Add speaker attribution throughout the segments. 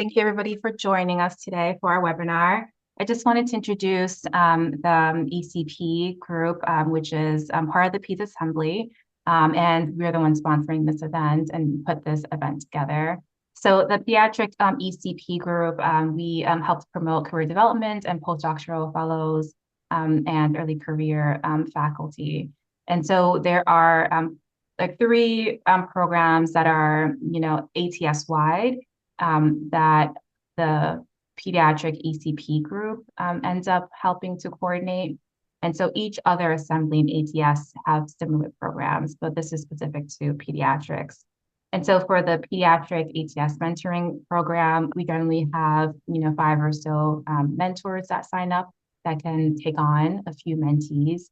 Speaker 1: Thank you everybody for joining us today for our webinar. I just wanted to introduce the ECP group, which is part of the Peace Assembly, and we're the ones sponsoring this event and put this event together. So the pediatric ECP group, we help promote career development and postdoctoral fellows and early career faculty. And so there are like three programs that are, ATS wide that the pediatric ECP group ends up helping to coordinate. And so each other assembly in ATS have similar programs, but this is specific to pediatrics. And so for the pediatric ATS mentoring program, we generally have, 5 or so mentors that sign up that can take on a few mentees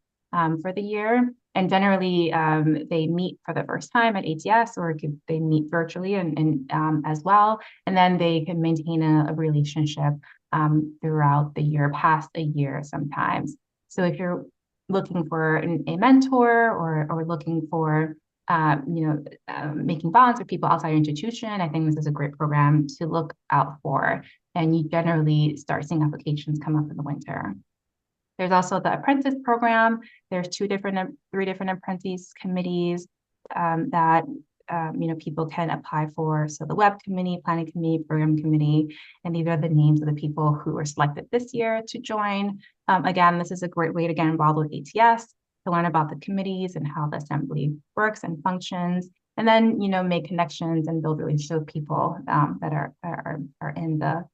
Speaker 1: for the year. And generally, they meet for the first time at ATS, or they meet virtually and as well. And then they can maintain a relationship throughout the year, past a year sometimes. So if you're looking for a mentor or looking for, making bonds with people outside your institution, I think this is a great program to look out for. And you generally start seeing applications come up in the winter. There's also the apprentice program. There's 3 different apprentice committees that people can apply for. So the web committee, planning committee, program committee, and these are the names of the people who were selected this year to join. Again, this is a great way to get involved with ATS, to learn about the committees and how the assembly works and functions, and then make connections and build relationships with people that are in the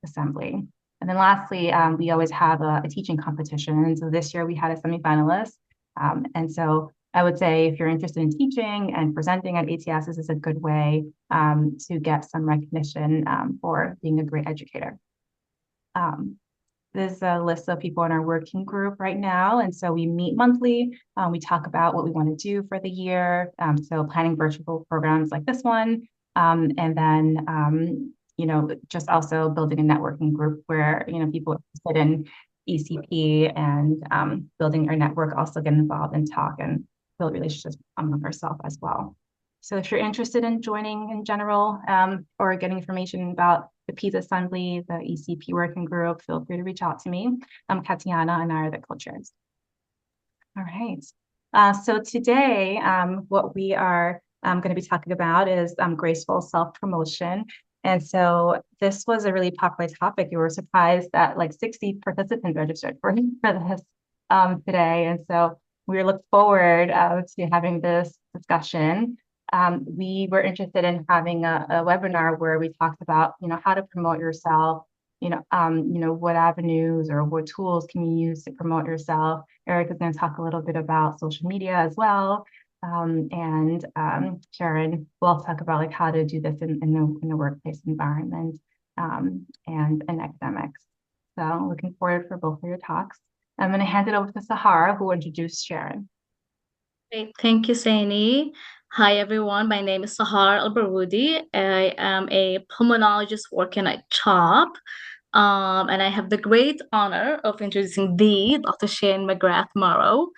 Speaker 1: assembly. And then lastly, we always have a teaching competition. And so this year we had a semifinalist. And so I would say if you're interested in teaching and presenting at ATS, this is a good way to get some recognition for being a great educator. There's a list of people in our working group right now. And so we meet monthly. We talk about what we want to do for the year. So planning virtual programs like this one. And then just also building a networking group where, people interested in ECP and building our network also get involved and talk and build relationships among ourselves as well. So if you're interested in joining in general or getting information about the Peace Assembly, the ECP working group, feel free to reach out to me. Katiana and I are the co-chairs. All right. So today, what we are going to be talking about is graceful self-promotion. And so this was a really popular topic. You were surprised that like 60 participants registered for this today. And so we look forward to having this discussion. We were interested in having a webinar where we talked about, how to promote yourself, what avenues or what tools can you use to promote yourself. Erick is going to talk a little bit about social media as well. And Sharon will talk about like how to do this in the workplace environment and in academics. So looking forward for both of your talks. I'm going to hand it over to Sahar, who will introduce Sharon.
Speaker 2: Great. Thank you, Seyni. Hi, everyone. My name is Sahar Al Baroudi. I am a pulmonologist working at CHOP. And I have the great honor of introducing Dr. Sharon McGrath-Morrow.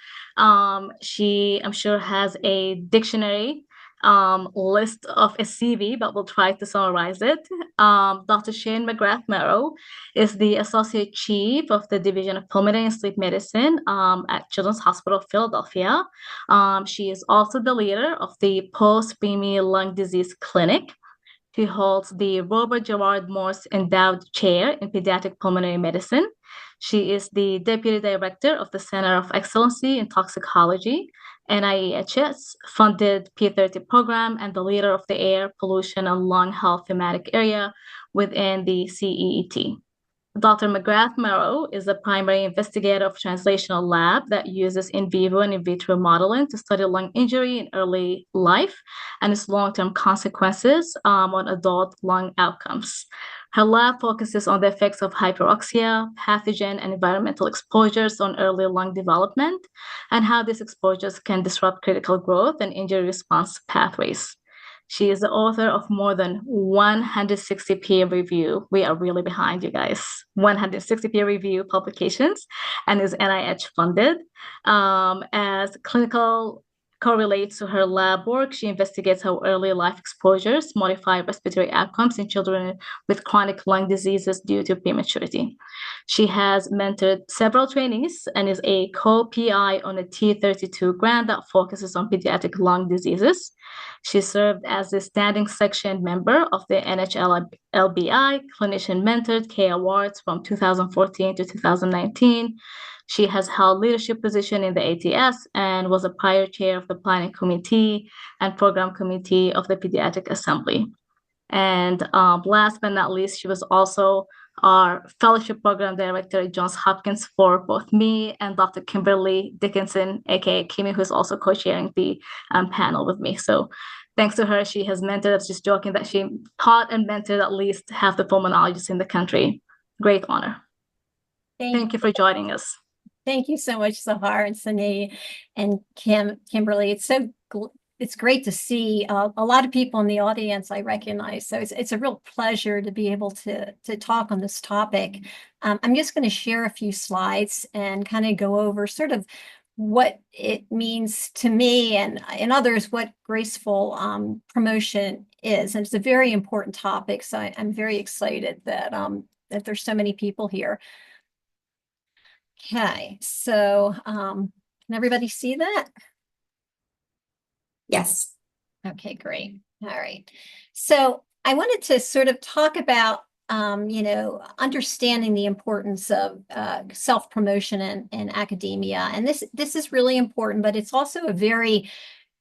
Speaker 2: She, I'm sure, has a dictionary list of a CV, but we'll try to summarize it. Dr. Sharon McGrath-Morrow is the Associate Chief of the Division of Pulmonary and Sleep Medicine at Children's Hospital of Philadelphia. She is also the leader of the Post-Preemie Lung Disease Clinic. She holds the Robert Gerard Morse Endowed Chair in Pediatric Pulmonary Medicine. She is the Deputy Director of the Center of Excellency in Toxicology, NIEHS funded P30 program, and the leader of the Air Pollution and Lung Health thematic area within the CEET. Dr. McGrath-Morrow is a primary investigator of translational lab that uses in vivo and in vitro modeling to study lung injury in early life and its long-term consequences on adult lung outcomes. Her lab focuses on the effects of hyperoxia, pathogen, and environmental exposures on early lung development and how these exposures can disrupt critical growth and injury response pathways. She is the author of more than 160 peer review. We are really behind, you guys. 160 peer review publications and is NIH funded as clinical correlates to her lab work. She investigates how early life exposures modify respiratory outcomes in children with chronic lung diseases due to prematurity. She has mentored several trainees and is a co-PI on a T32 grant that focuses on pediatric lung diseases. She served as the standing section member of the NHLBI Clinician Mentored K Awards from 2014 to 2019. She has held leadership position in the ATS and was a prior chair of the planning committee and program committee of the Pediatric Assembly. And last but not least, she was also our fellowship program director at Johns Hopkins for both me and Dr. Kimberly Dickinson, aka Kimmy, who's also co-chairing the panel with me. So thanks to her, she has mentored. I was just joking that she taught and mentored at least half the pulmonologists in the country. Great honor. Thank you for joining us.
Speaker 3: Thank you so much, Sahar and Seyni and Kimberly. It's great to see a lot of people in the audience I recognize. So it's a real pleasure to be able to talk on this topic. I'm just going to share a few slides and kind of go over sort of what it means to me and others, what graceful promotion is. And it's a very important topic. So I'm very excited that there's so many people here. Okay, so can everybody see that?
Speaker 4: Yes.
Speaker 3: Okay, great. All right. So I wanted to sort of talk about, understanding the importance of self-promotion in academia. And this is really important, but it's also a very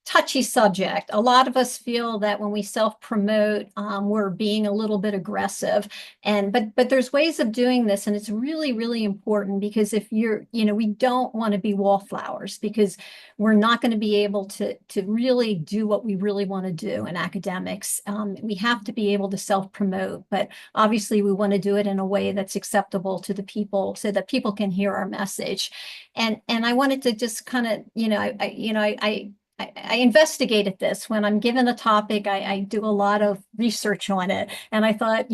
Speaker 3: touchy subject. A lot of us feel that when we self-promote, we're being a little bit aggressive, but there's ways of doing this, and it's really, really important because if we don't want to be wallflowers because we're not going to be able to really do what we really want to do in academics. We have to be able to self-promote, but obviously we want to do it in a way that's acceptable to the people so that people can hear our message. And I wanted to just kind of, I investigated this. When I'm given a topic, I do a lot of research on it. And I thought,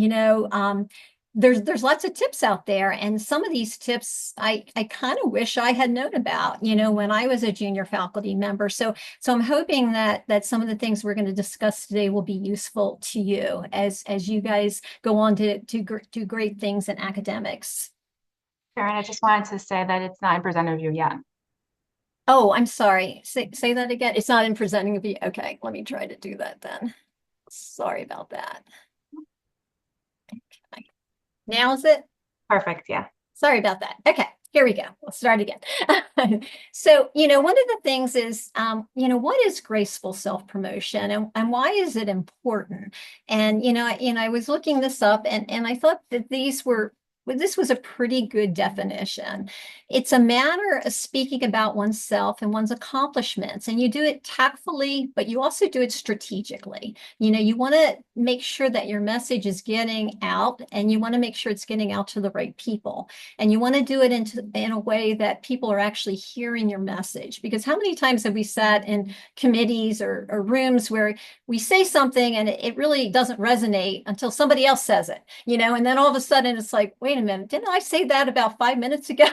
Speaker 3: there's lots of tips out there. And some of these tips I kind of wish I had known about, when I was a junior faculty member. So I'm hoping that some of the things we're going to discuss today will be useful to you as you guys go on to do great things in academics.
Speaker 1: Sharon, I just wanted to say that it's not in presenter view yet.
Speaker 3: Oh, I'm sorry. Say that again. It's not in presenting view. Okay, let me try to do that then. Sorry about that. Okay. Now is it?
Speaker 1: Perfect, yeah.
Speaker 3: Sorry about that. Okay, here we go. We'll start again. So, one of the things is, what is graceful self-promotion and why is it important? And, I was looking this up and I thought that this was a pretty good definition. It's a manner of speaking about oneself and one's accomplishments, and you do it tactfully, but you also do it strategically. You want to make sure that your message is getting out, and you want to make sure it's getting out to the right people. And you want to do it in a way that people are actually hearing your message. Because how many times have we sat in committees or rooms where we say something and it really doesn't resonate until somebody else says it, and then all of a sudden it's like, wait a minute, didn't I say that about 5 minutes ago?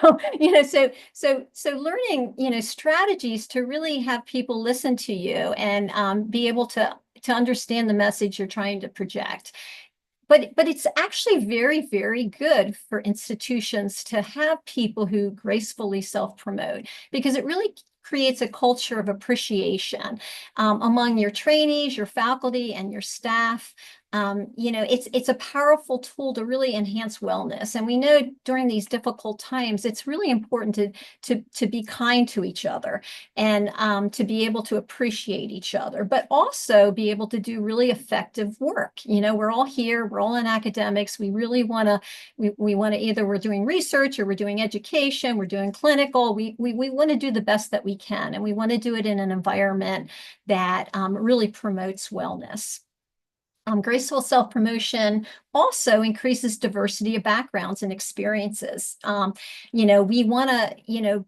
Speaker 3: So learning, strategies to really have people listen to you and be able to understand the message you're trying to project. But it's actually very, very good for institutions to have people who gracefully self-promote, because it really creates a culture of appreciation among your trainees, your faculty, and your staff. It's a powerful tool to really enhance wellness. And we know during these difficult times, it's really important to be kind to each other and to be able to appreciate each other, but also be able to do really effective work. We're all here, we're all in academics. We really want to, we want to either we're doing research or we're doing education, we're doing clinical. We want to do the best that we can, and we want to do it in an environment that really promotes wellness. Graceful self-promotion also increases diversity of backgrounds and experiences. We want to,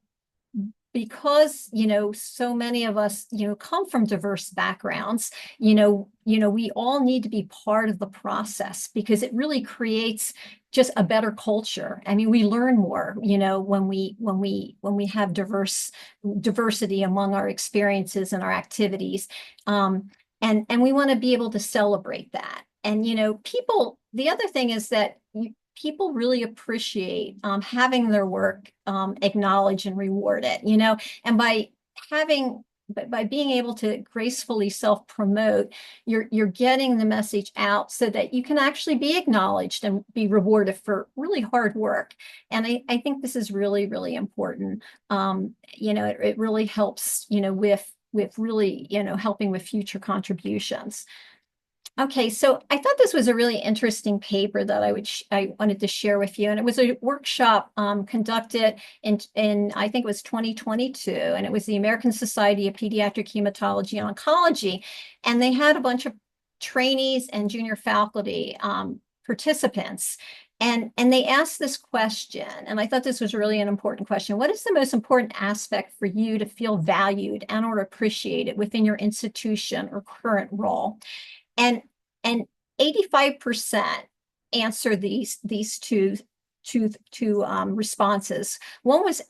Speaker 3: because, so many of us, come from diverse backgrounds, we all need to be part of the process because it really creates just a better culture. I mean, we learn more, when we have diversity among our experiences and our activities. And we want to be able to celebrate that. And, the other thing is that people really appreciate having their work acknowledged and rewarded, and by being able to gracefully self-promote, you're getting the message out so that you can actually be acknowledged and be rewarded for really hard work. And I think this is really, really important. It really helps, with really, helping with future contributions. Okay, so I thought this was a really interesting paper that I wanted to share with you, and it was a workshop conducted in I think it was 2022, and it was the American Society of Pediatric Hematology and Oncology, and they had a bunch of trainees and junior faculty participants, and they asked this question, and I thought this was really an important question. What is the most important aspect for you to feel valued and or appreciated within your institution or current role? And 85% answer these two responses. One was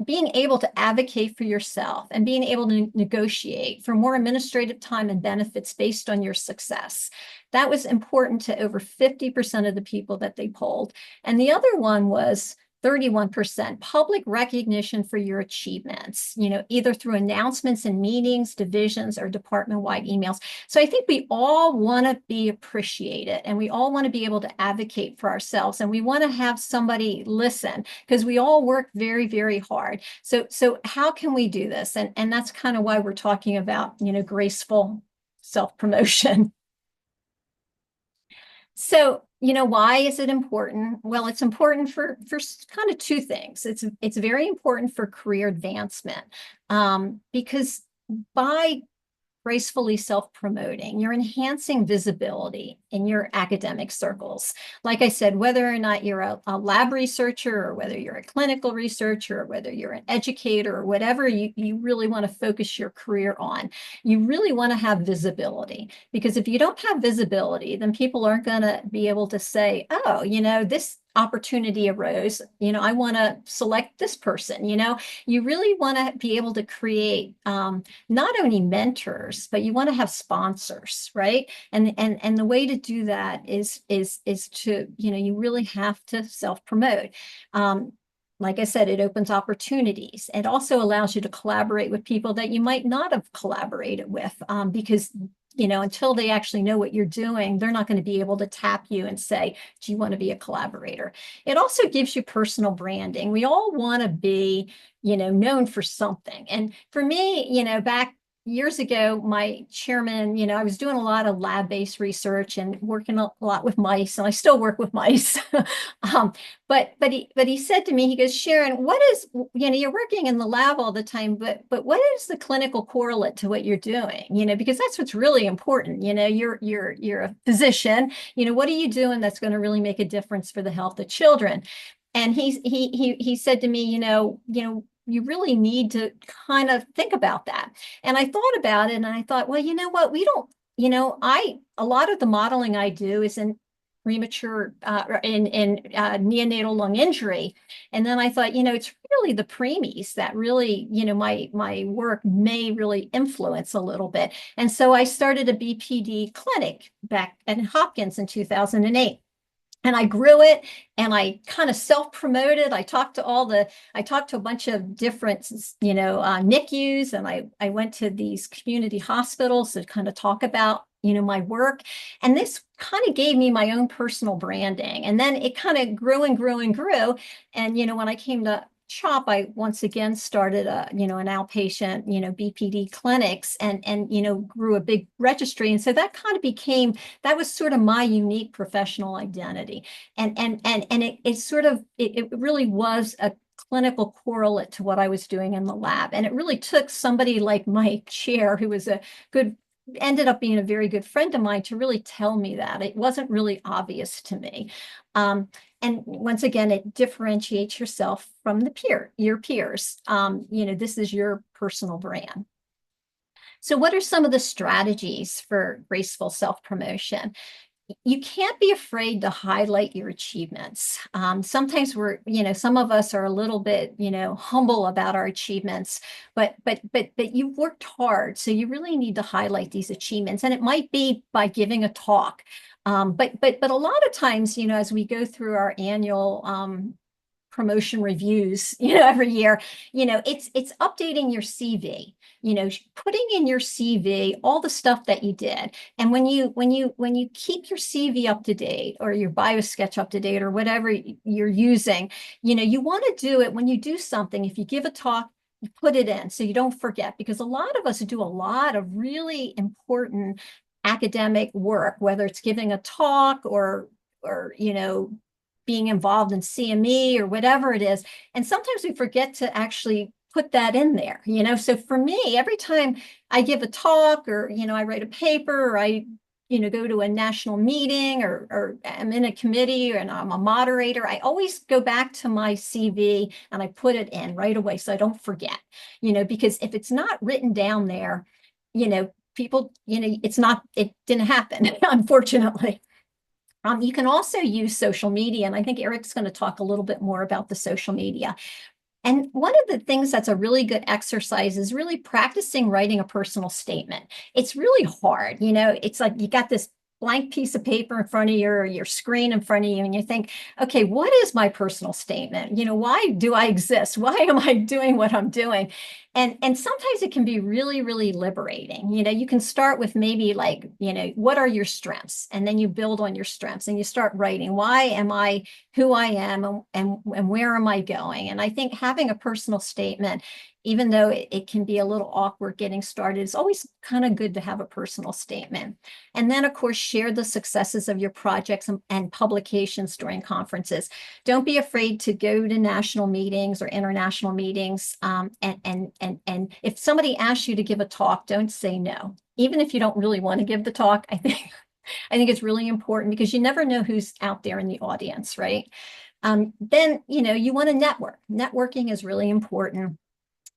Speaker 3: being able to advocate for yourself and being able to negotiate for more administrative time and benefits based on your success. That was important to over 50% of the people that they polled. And the other one was 31% public recognition for your achievements, either through announcements in meetings, divisions, or department-wide emails. So I think we all want to be appreciated, and we all want to be able to advocate for ourselves, and we want to have somebody listen because we all work very, very hard. So how can we do this? And that's kind of why we're talking about, graceful self-promotion. So, why is it important? Well, it's important for kind of two things. It's very important for career advancement because by gracefully self-promoting, you're enhancing visibility in your academic circles. Like I said, whether or not you're a lab researcher or whether you're a clinical researcher or whether you're an educator or whatever you really want to focus your career on, you really want to have visibility. Because if you don't have visibility, then people aren't going to be able to say, oh, this opportunity arose, I want to select this person. You really want to be able to create not only mentors, but you want to have sponsors, right? And the way to do that is to, you really have to self-promote. Like I said, it opens opportunities. It also allows you to collaborate with people that you might not have collaborated with because until they actually know what you're doing, they're not going to be able to tap you and say, do you want to be a collaborator? It also gives you personal branding. We all want to be, known for something. And for me, back years ago, my chairman, I was doing a lot of lab-based research and working a lot with mice, and I still work with mice. But he said to me, he goes, Sharon, what is, you're working in the lab all the time, but what is the clinical correlate to what you're doing? Because that's what's really important. You're a physician. What are you doing that's going to really make a difference for the health of children? And he said to me, you really need to kind of think about that. And I thought about it and I thought, well, you know what, we don't, a lot of the modeling I do is in premature, in neonatal lung injury. And then I thought, it's really the preemies that really, my work may really influence a little bit. And so I started a BPD clinic back at Hopkins in 2008. And I grew it and I kind of self-promoted. I talked to a bunch of different, NICUs, and I went to these community hospitals to kind of talk about, my work. And this kind of gave me my own personal branding. And then it kind of grew and grew and grew. And, when I came to CHOP, I once again started an outpatient, BPD clinics and grew a big registry. And so that kind of that was sort of my unique professional identity. And it really was a clinical correlate to what I was doing in the lab. And it really took somebody like my chair, who was a good ended up being a very good friend of mine to really tell me that. It wasn't really obvious to me. And once again, it differentiates yourself from your peers. This is your personal brand. So what are some of the strategies for graceful self-promotion? You can't be afraid to highlight your achievements. Sometimes some of us are a little bit, humble about our achievements, but you've worked hard. So you really need to highlight these achievements. And it might be by giving a talk. But a lot of times, as we go through our annual promotion reviews, every year, it's updating your CV, putting in your CV all the stuff that you did. And when you keep your CV up to date, or your bio sketch up to date, or whatever you're using, you want to do it when you do something. If you give a talk, you put it in so you don't forget, because a lot of us do a lot of really important academic work, whether it's giving a talk or being involved in CME or whatever it is. And sometimes we forget to actually put that in there, So for me, every time I give a talk, or, I write a paper, or I, go to a national meeting, or I'm in a committee, and I'm a moderator, I always go back to my CV and I put it in right away so I don't forget, because if it's not written down there, people, it didn't happen, unfortunately. You can also use social media, and I think Erick's going to talk a little bit more about the social media. And one of the things that's a really good exercise is really practicing writing a personal statement. It's really hard, it's like you got this blank piece of paper in front of you, or your screen in front of you, and you think, okay, what is my personal statement? Why do I exist? Why am I doing what I'm doing? And sometimes it can be really, really liberating. You can start with maybe like, what are your strengths? And then you build on your strengths and you start writing, why am I who I am, and where am I going? And I think having a personal statement, even though it can be a little awkward getting started, it's always kind of good to have a personal statement. And then, of course, share the successes of your projects and publications during conferences. Don't be afraid to go to national meetings or international meetings. And if somebody asks you to give a talk, don't say no. Even if you don't really want to give the talk, I think it's really important, because you never know who's out there in the audience, right? Then, you want to network. Networking is really important.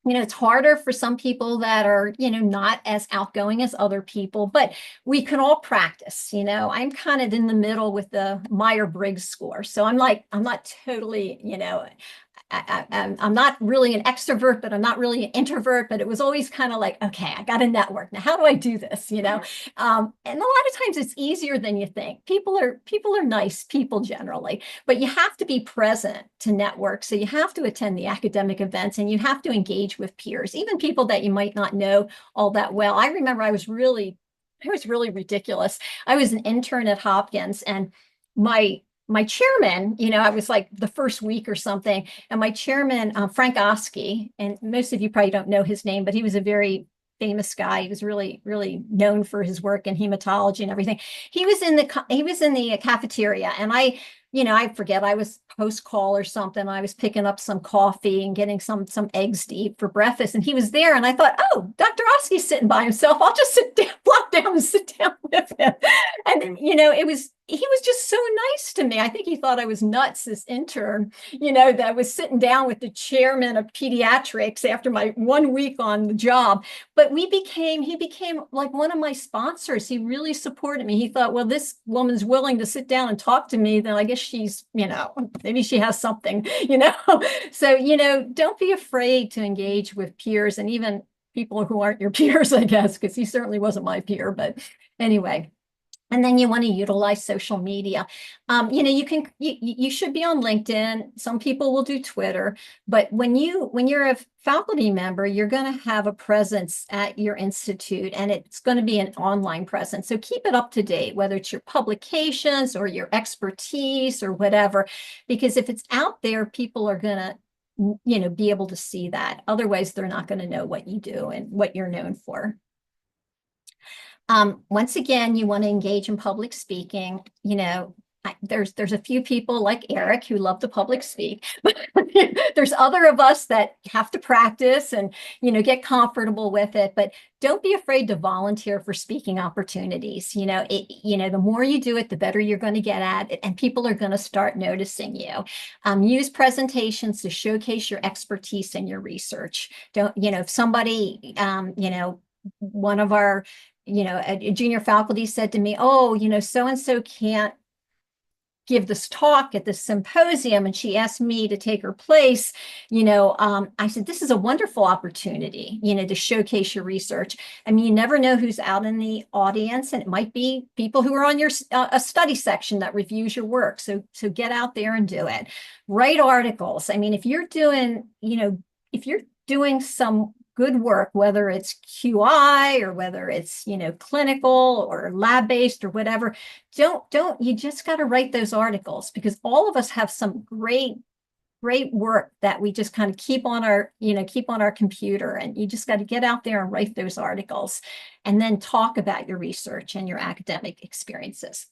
Speaker 3: It's harder for some people that are, not as outgoing as other people, but we can all practice. I'm kind of in the middle with the Myers-Briggs score. So I'm not totally, I'm not really an extrovert, but I'm not really an introvert. But it was always kind of like, okay, I got to network. Now, how do I do this? And a lot of times it's easier than you think. People are nice people generally, but you have to be present to network. So you have to attend the academic events, and you have to engage with peers, even people that you might not know all that well. I remember I was really ridiculous. I was an intern at Hopkins, and my chairman, I was like the first week or something, and my chairman, Frank Oski, and most of you probably don't know his name, but he was a very famous guy. He was really, really known for his work in hematology and everything. He was in the cafeteria, and I forget, I was post call or something. I was picking up some coffee and getting some eggs to eat for breakfast. And he was there. And I thought, oh, Dr. Oski's sitting by himself. I'll just flop down and sit down with him. And, he was just so nice to me. I think he thought I was nuts, this intern, that was sitting down with the chairman of pediatrics after my 1 week on the job. But he became like one of my sponsors. He really supported me. He thought, well, this woman's willing to sit down and talk to me, then I guess she's, maybe she has something, So, don't be afraid to engage with peers, and even people who aren't your peers, I guess, because he certainly wasn't my peer. But anyway. And then you want to utilize social media. You should be on LinkedIn. Some people will do Twitter, but when you're a faculty member, you're going to have a presence at your institute, and it's going to be an online presence. So keep it up to date, whether it's your publications or your expertise or whatever, because if it's out there, people are going to, be able to see that. Otherwise, they're not going to know what you do and what you're known for. Once again, you want to engage in public speaking. there's a few people like Eric who love to public speak, but there's other of us that have to practice and, get comfortable with it. But don't be afraid to volunteer for speaking opportunities. The more you do it, the better you're going to get at it, and people are going to start noticing you. Use presentations to showcase your expertise and your research. Don't, if somebody, one of our, a junior faculty said to me, oh, so-and-so can't give this talk at this symposium, and she asked me to take her place, I said, this is a wonderful opportunity, to showcase your research. I mean, you never know who's out in the audience, and it might be people who are on your a study section that reviews your work. So get out there and do it. Write articles. I mean, if you're doing some good work, whether it's QI or whether it's, clinical or lab-based or whatever, you just got to write those articles, because all of us have some great work that we just kind of keep on our computer, and you just got to get out there and write those articles and then talk about your research and your academic experiences.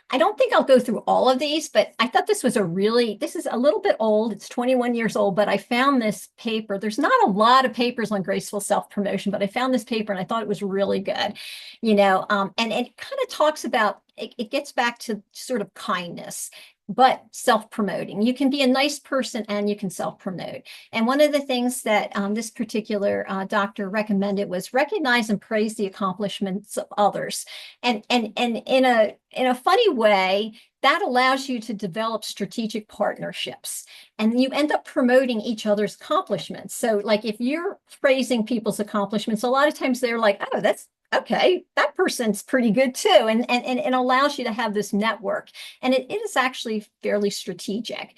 Speaker 3: I don't think I'll go through all of these, but I thought this is a little bit old. It's 21 years old, but I found this paper. There's not a lot of papers on graceful self-promotion, but I found this paper and I thought it was really good, and it kind of talks about, it gets back to sort of kindness, but self-promoting. You can be a nice person and you can self-promote. And one of the things that this particular doctor recommended was recognize and praise the accomplishments of others. And in a funny way, that allows you to develop strategic partnerships, and you end up promoting each other's accomplishments. So like if you're praising people's accomplishments, a lot of times they're like, oh, that's okay, that person's pretty good too. And it allows you to have this network. And it is actually fairly strategic.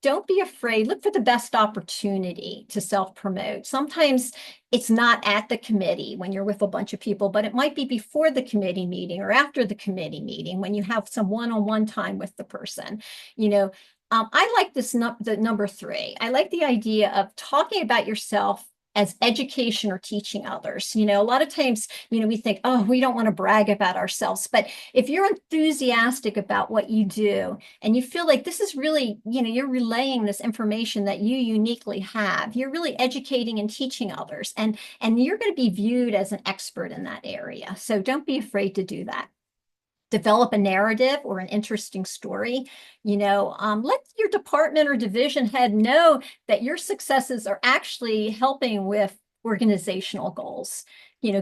Speaker 3: Don't be afraid. Look for the best opportunity to self-promote. Sometimes it's not at the committee when you're with a bunch of people, but it might be before the committee meeting or after the committee meeting when you have some one-on-one time with the person. I like the number 3. I like the idea of talking about yourself as education or teaching others. A lot of times, we think, oh, we don't want to brag about ourselves. But if you're enthusiastic about what you do and you feel like this is really, you're relaying this information that you uniquely have, you're really educating and teaching others, and you're going to be viewed as an expert in that area. So don't be afraid to do that. Develop a narrative or an interesting story. Let your department or division head know that your successes are actually helping with organizational goals.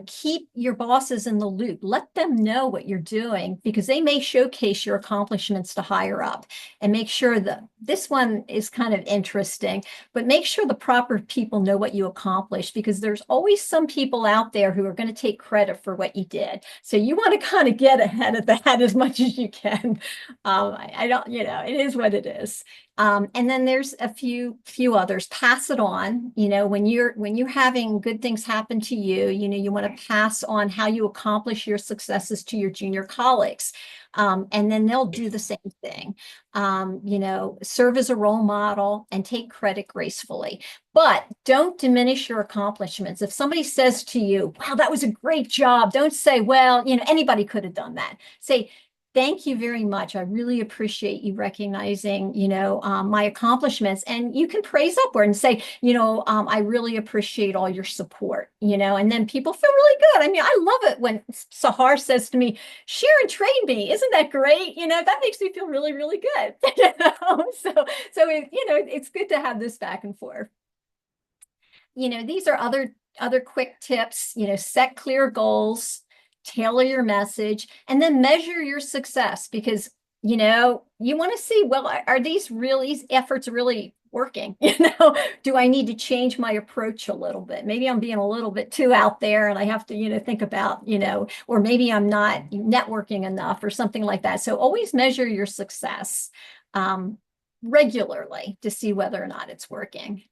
Speaker 3: Keep your bosses in the loop. Let them know what you're doing, because they may showcase your accomplishments to higher up, and make sure that this one is kind of interesting, but make sure the proper people know what you accomplished, because there's always some people out there who are going to take credit for what you did. So you want to kind of get ahead of that as much as you can. I don't, it is what it is. And then there's a few others. Pass it on. When you're having good things happen to you, you want to pass on how you accomplish your successes to your junior colleagues. And then they'll do the same thing. Serve as a role model and take credit gracefully. But don't diminish your accomplishments. If somebody says to you, wow, that was a great job, don't say, well, anybody could have done that. Say, thank you very much. I really appreciate you recognizing, my accomplishments. And you can praise upward and say, I really appreciate all your support, and then people feel really good. I mean, I love it when Sahar says to me, Sharon trained me. Isn't that great? That makes me feel really, really good. So it's good to have this back and forth. These are other quick tips, set clear goals, tailor your message, and then measure your success, because you want to see, well, are these efforts really working? Do I need to change my approach a little bit? Maybe I'm being a little bit too out there and I have to think about, or maybe I'm not networking enough or something like that. So always measure your success regularly to see whether or not it's working.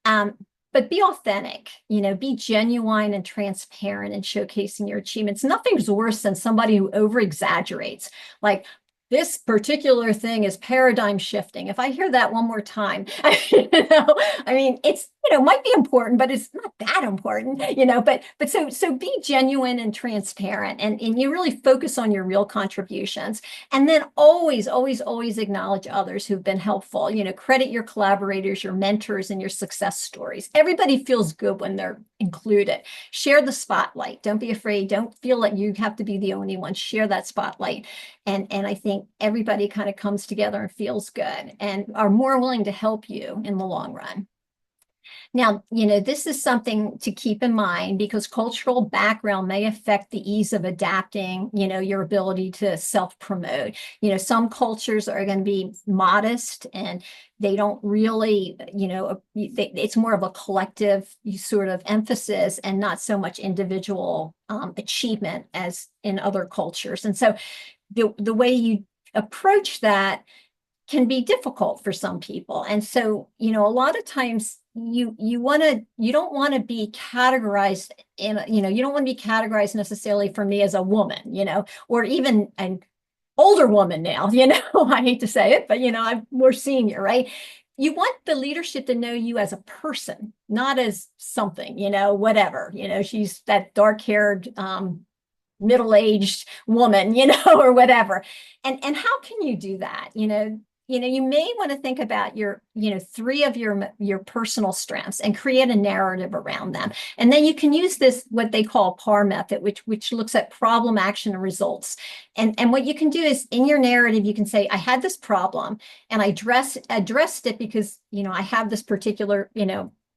Speaker 3: But be authentic, be genuine and transparent in showcasing your achievements. Nothing's worse than somebody who over-exaggerates. Like, this particular thing is paradigm shifting. If I hear that one more time, I mean, it's might be important, but it's not that important, but so be genuine and transparent, and you really focus on your real contributions. And then always, always, always acknowledge others who've been helpful. Credit your collaborators, your mentors, and your success stories. Everybody feels good when they're included. Share the spotlight. Don't be afraid. Don't feel like you have to be the only one. Share that spotlight. And I think everybody kind of comes together and feels good and are more willing to help you in the long run. Now, this is something to keep in mind because cultural background may affect the ease of adapting, your ability to self-promote. Some cultures are going to be modest and they don't really, it's more of a collective sort of emphasis and not so much individual achievement as in other cultures. And so the way you approach that can be difficult for some people. And so, a lot of times you don't want to be categorized in, you don't want to be categorized necessarily for me as a woman, or even an older woman now, I hate to say it, but I'm more senior, right? You want the leadership to know you as a person, not as something, whatever, she's that dark-haired, middle-aged woman, or whatever. And how can you do that? You may want to think about your, 3 of your personal strengths and create a narrative around them. And then you can use this, what they call PAR method, which looks at problem, action, and results. And what you can do is in your narrative, you can say, I had this problem and I addressed it because, I have this particular,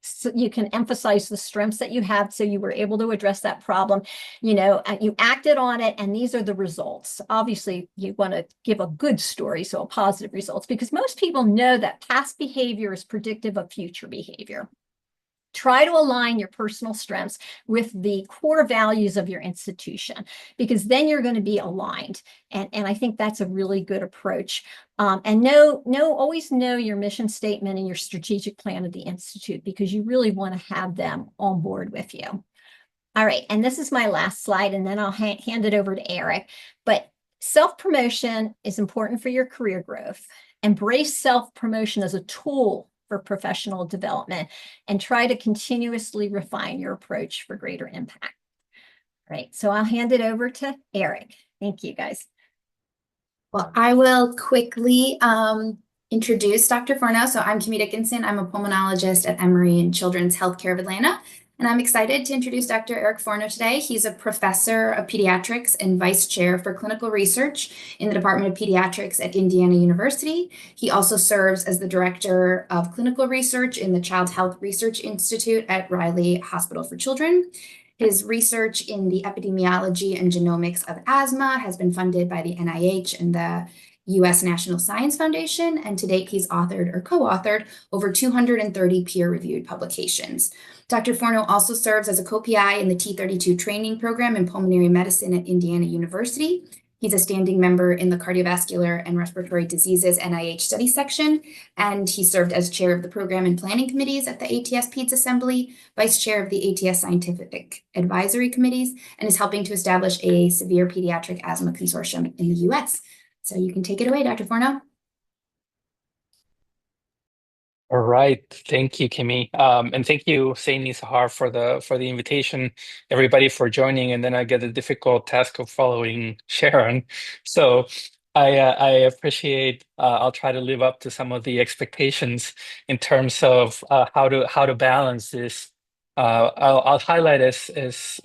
Speaker 3: so you can emphasize the strengths that you have. So you were able to address that problem, you acted on it, and these are the results. Obviously, you want to give a good story, so a positive results, because most people know that past behavior is predictive of future behavior. Try to align your personal strengths with the core values of your institution, because then you're going to be aligned. And I think that's a really good approach. And always know your mission statement and your strategic plan of the Institute, because you really want to have them on board with you. All right, and this is my last slide, and then I'll hand it over to Erick. But self-promotion is important for your career growth. Embrace self-promotion as a tool for professional development, and try to continuously refine your approach for greater impact. All right, so I'll hand it over to Erick. Thank you, guys.
Speaker 4: Well, I will quickly introduce Dr. Forno. So I'm Kimberly Dickinson. I'm a pulmonologist at Emory and Children's Healthcare of Atlanta. And I'm excited to introduce Dr. Erick Forno today. He's a professor of pediatrics and vice chair for clinical research in the Department of Pediatrics at Indiana University. He also serves as the director of clinical research in the Child Health Research Institute at Riley Hospital for Children. His research in the epidemiology and genomics of asthma has been funded by the NIH and the U.S. National Science Foundation, and to date, he's authored or co-authored over 230 peer-reviewed publications. Dr. Forno also serves as a co-PI in the T32 training program in pulmonary medicine at Indiana University. He's a standing member in the Cardiovascular and Respiratory Diseases NIH Study Section, and he served as chair of the program and planning committees at the ATS PEDS Assembly, vice chair of the ATS Scientific Advisory Committees, and is helping to establish a severe pediatric asthma consortium in the U.S. So you can take it away, Dr. Forno.
Speaker 5: All right, thank you, Kimmy, and thank you, Seyni, Sahar, for the invitation. Everybody for joining, and then I get the difficult task of following Sharon. So I appreciate. I'll try to live up to some of the expectations in terms of how to balance this. I'll highlight as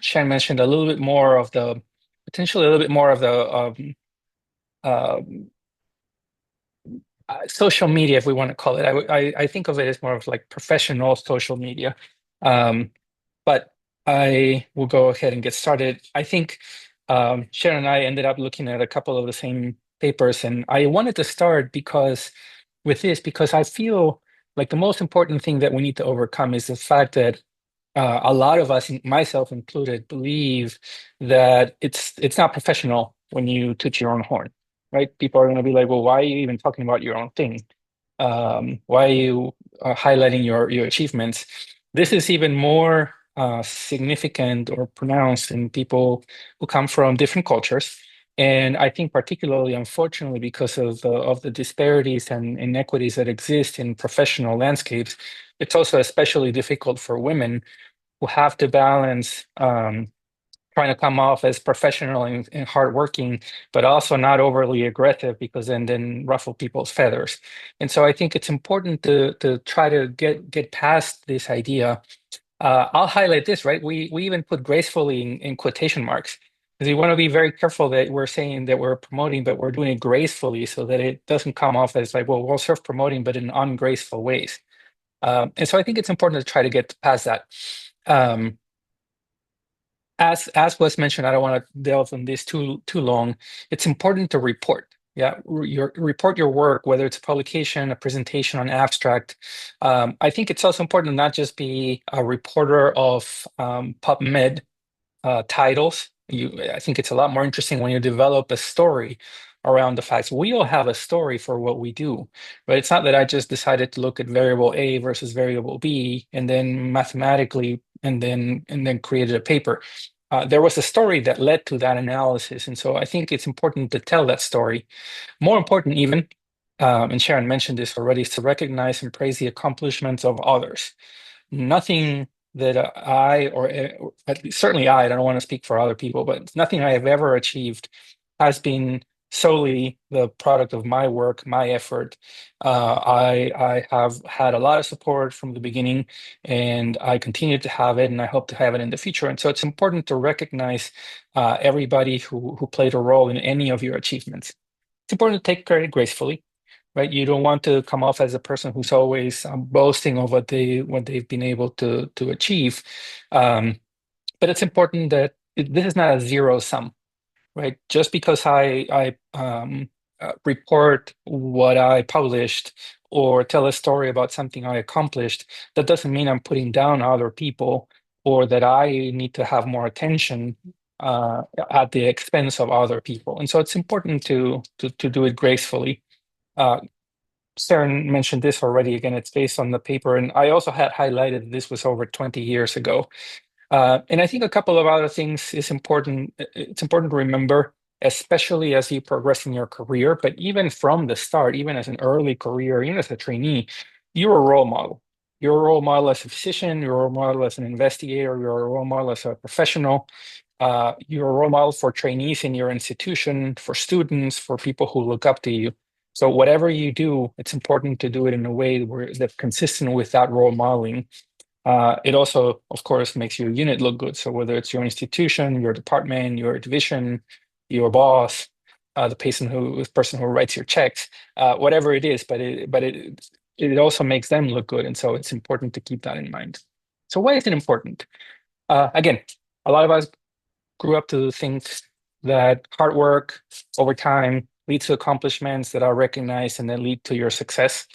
Speaker 5: Sharon mentioned a little bit more of the potentially a little bit more of the social media, if we want to call it. I think of it as more of like professional social media. But I will go ahead and get started. I think Sharon and I ended up looking at a couple of the same papers, and I wanted to start because I feel like the most important thing that we need to overcome is the fact that a lot of us, myself included, believe that it's not professional when you toot your own horn. Right? People are going to be like, well, why are you even talking about your own thing? Why are you highlighting your achievements? This is even more significant or pronounced in people who come from different cultures. And I think particularly, unfortunately, because of the disparities and inequities that exist in professional landscapes, it's also especially difficult for women who have to balance trying to come off as professional and hardworking, but also not overly aggressive, because then ruffle people's feathers. And so I think it's important to try to get past this idea. I'll highlight this, right? We even put gracefully in quotation marks, because you want to be very careful that we're saying that we're promoting, but we're doing it gracefully, so that it doesn't come off as like, well, we're self-promoting, but in ungraceful ways. And so I think it's important to try to get past that. As was mentioned, I don't want to delve on this too long. It's important to report. Yeah, report your work, whether it's a publication, a presentation, an abstract. I think it's also important to not just be a reporter of PubMed titles. I think it's a lot more interesting when you develop a story around the facts. We all have a story for what we do, right? It's not that I just decided to look at variable A versus variable B and then mathematically and then created a paper. There was a story that led to that analysis. And so I think it's important to tell that story. More important even, and Sharon mentioned this already, is to recognize and praise the accomplishments of others. Nothing that I, or at least certainly I don't want to speak for other people, but nothing I have ever achieved has been solely the product of my work, my effort. I have had a lot of support from the beginning, and I continue to have it, and I hope to have it in the future. And so it's important to recognize everybody who played a role in any of your achievements. It's important to take credit gracefully, right? You don't want to come off as a person who's always boasting of what they've been able to achieve. But it's important that this is not a zero sum, right? Just because I report what I published or tell a story about something I accomplished, that doesn't mean I'm putting down other people or that I need to have more attention at the expense of other people. And so it's important to do it gracefully. Sharon mentioned this already. Again, it's based on the paper, and I also had highlighted this was over 20 years ago. And I think a couple of other things is important. It's important to remember, especially as you progress in your career, but even from the start, even as an early career, even as a trainee, you're a role model. You're a role model as a physician, you're a role model as an investigator, you're a role model as a professional. You're a role model for trainees in your institution, for students, for people who look up to you. So whatever you do, it's important to do it in a way where that's consistent with that role modeling. It also, of course, makes your unit look good. So whether it's your institution, your department, your division, your boss, the person who writes your checks, whatever it is, but it also makes them look good. And so it's important to keep that in mind. So why is it important? Again, a lot of us grew up to think that hard work over time leads to accomplishments that are recognized and that lead to your success,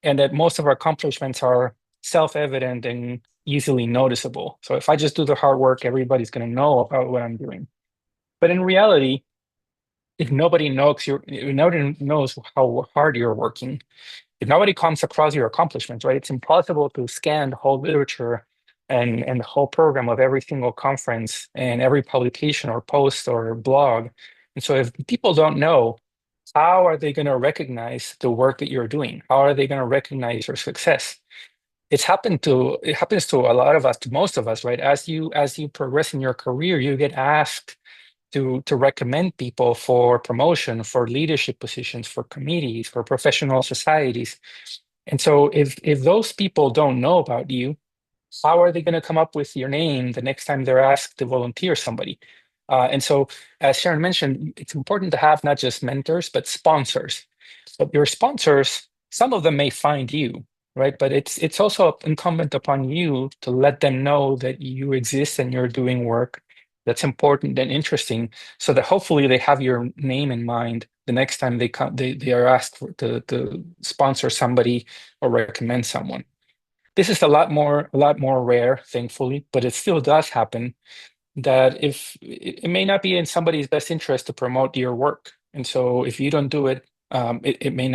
Speaker 5: and that most of our accomplishments are self-evident and easily noticeable. So if I just do the hard work, everybody's going to know about what I'm doing. But in reality, if nobody knows how hard you're working, if nobody comes across your accomplishments, right, it's impossible to scan the whole literature and the whole program of every single conference and every publication or post or blog. And so if people don't know, how are they going to recognize the work that you're doing? How are they going to recognize your success? It happens to a lot of us, to most of us, right? As you progress in your career, you get asked to recommend people for promotion, for leadership positions, for committees, for professional societies. And so if those people don't know about you, how are they going to come up with your name the next time they're asked to volunteer somebody? And so, as Sharon mentioned, it's important to have not just mentors, but sponsors. But your sponsors, some of them may find you, right? But it's also incumbent upon you to let them know that you exist and you're doing work that's important and interesting, so that hopefully they have your name in mind the next time they are asked to sponsor somebody or recommend someone. This is a lot more rare, thankfully, but it still does happen, that if it may not be in somebody's best interest to promote your work. And so if you don't do it, you may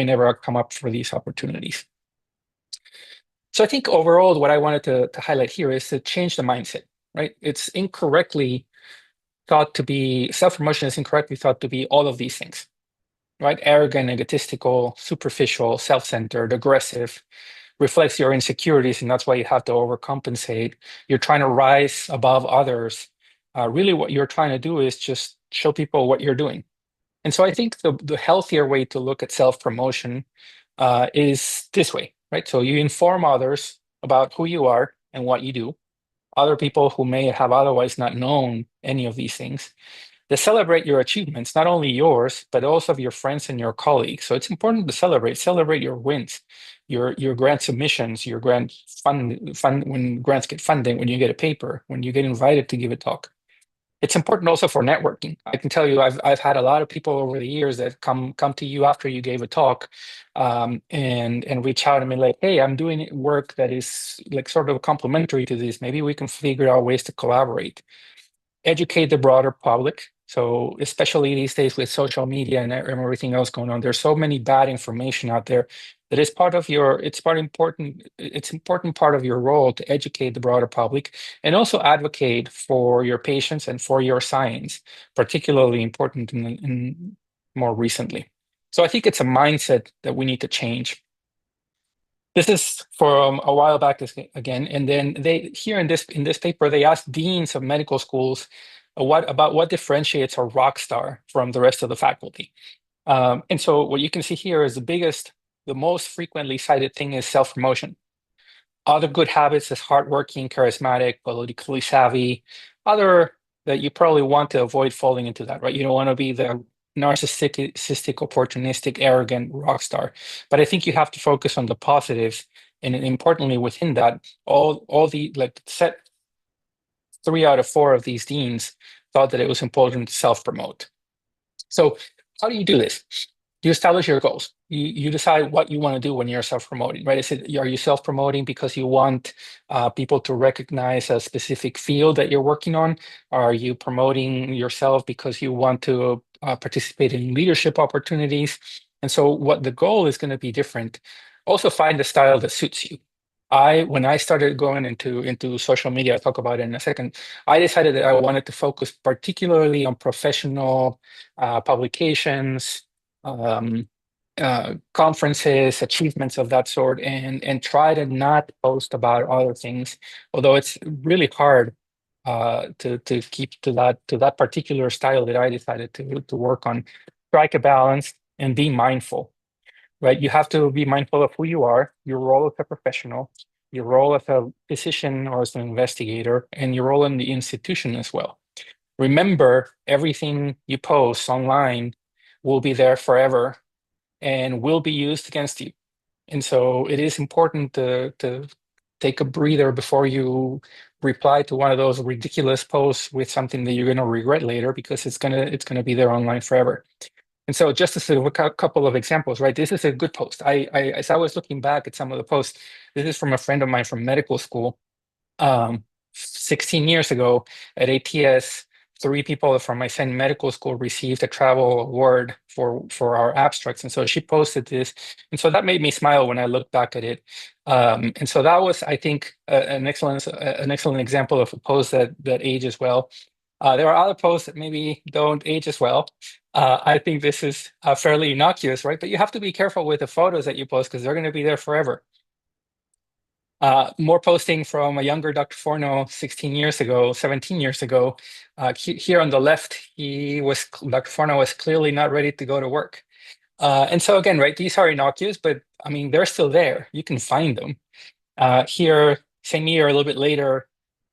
Speaker 5: never come up for these opportunities. So I think overall, what I wanted to highlight here is to change the mindset, right? It's incorrectly thought to be, self-promotion is incorrectly thought to be all of these things, right? Arrogant, egotistical, superficial, self-centered, aggressive. reflects your insecurities, and that's why you have to overcompensate. You're trying to rise above others. Really, what you're trying to do is just show people what you're doing. And so I think the healthier way to look at self-promotion is this way, right? So you inform others about who you are and what you do, other people who may have otherwise not known any of these things. They celebrate your achievements, not only yours, but also of your friends and your colleagues. So it's important to celebrate your wins, your grant submissions, your grant fund when grants get funding, when you get a paper, when you get invited to give a talk. It's important also for networking. I can tell you, I've had a lot of people over the years that come to you after you gave a talk, and reach out and be like, "Hey, I'm doing work that is like sort of complementary to this. Maybe we can figure out ways to collaborate." Educate the broader public. So especially these days with social media and everything else going on, there's so many bad information out there that is part of it's important part of your role to educate the broader public and also advocate for your patients and for your science, particularly important in more recently. So I think it's a mindset that we need to change. This is from a while back again, and then they here in this paper they asked deans of medical schools what differentiates a rock star from the rest of the faculty. And so what you can see here is the most frequently cited thing is self-promotion. Other good habits is hardworking, charismatic, politically savvy. Other that you probably want to avoid falling into that, right? You don't want to be the narcissistic, opportunistic, arrogant rock star. But I think you have to focus on the positives, and importantly within that, all the set 3 out of 4 of these deans thought that it was important to self-promote. So how do you do this? You establish your goals. You decide what you want to do when you're self-promoting, right? Are you self-promoting because you want people to recognize a specific field that you're working on? Are you promoting yourself because you want to participate in leadership opportunities? And so what the goal is going to be different. Also find the style that suits you. When I started going into social media, I'll talk about it in a second, I decided that I wanted to focus particularly on professional publications, conferences, achievements of that sort, and try to not post about other things, although it's really hard to keep to that particular style that I decided to work on. Strike a balance and be mindful, right? You have to be mindful of who you are, your role as a professional, your role as a physician or as an investigator, and your role in the institution as well. Remember, everything you post online will be there forever and will be used against you. And so it is important to take a breather before you reply to one of those ridiculous posts with something that you're going to regret later, because it's gonna be there online forever. And so just as a couple of examples, right? This is a good post. As I was looking back at some of the posts, this is from a friend of mine from medical school. 16 years ago at ATS, 3 people from my same medical school received a travel award for our abstracts. And so she posted this. And so that made me smile when I looked back at it. And so that was, I think, an excellent example of a post that ages well. There are other posts that maybe don't age as well. I think this is fairly innocuous, right? But you have to be careful with the photos that you post because they're going to be there forever. More posting from a younger Dr. Forno 17 years ago. Here on the left, Dr. Forno was clearly not ready to go to work. And so again, right, these are innocuous, but I mean, they're still there. You can find them. Here, same year, a little bit later,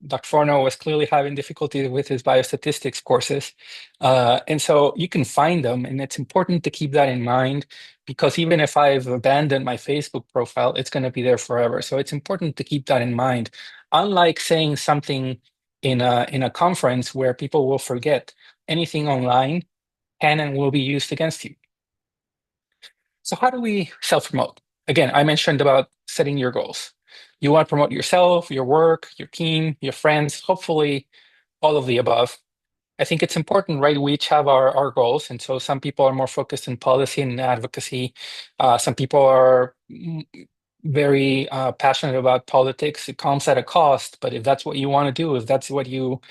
Speaker 5: Dr. Forno was clearly having difficulty with his biostatistics courses. And so you can find them, and it's important to keep that in mind, because even if I've abandoned my Facebook profile, it's going to be there forever. So it's important to keep that in mind. Unlike saying something in a conference where people will forget, anything online can and will be used against you. So how do we self-promote? Again, I mentioned about setting your goals. You want to promote yourself, your work, your team, your friends, hopefully all of the above. I think it's important, right? We each have our goals. And so some people are more focused in policy and advocacy. Some people are very passionate about politics. It comes at a cost, but if that's what you want to do, if that's what you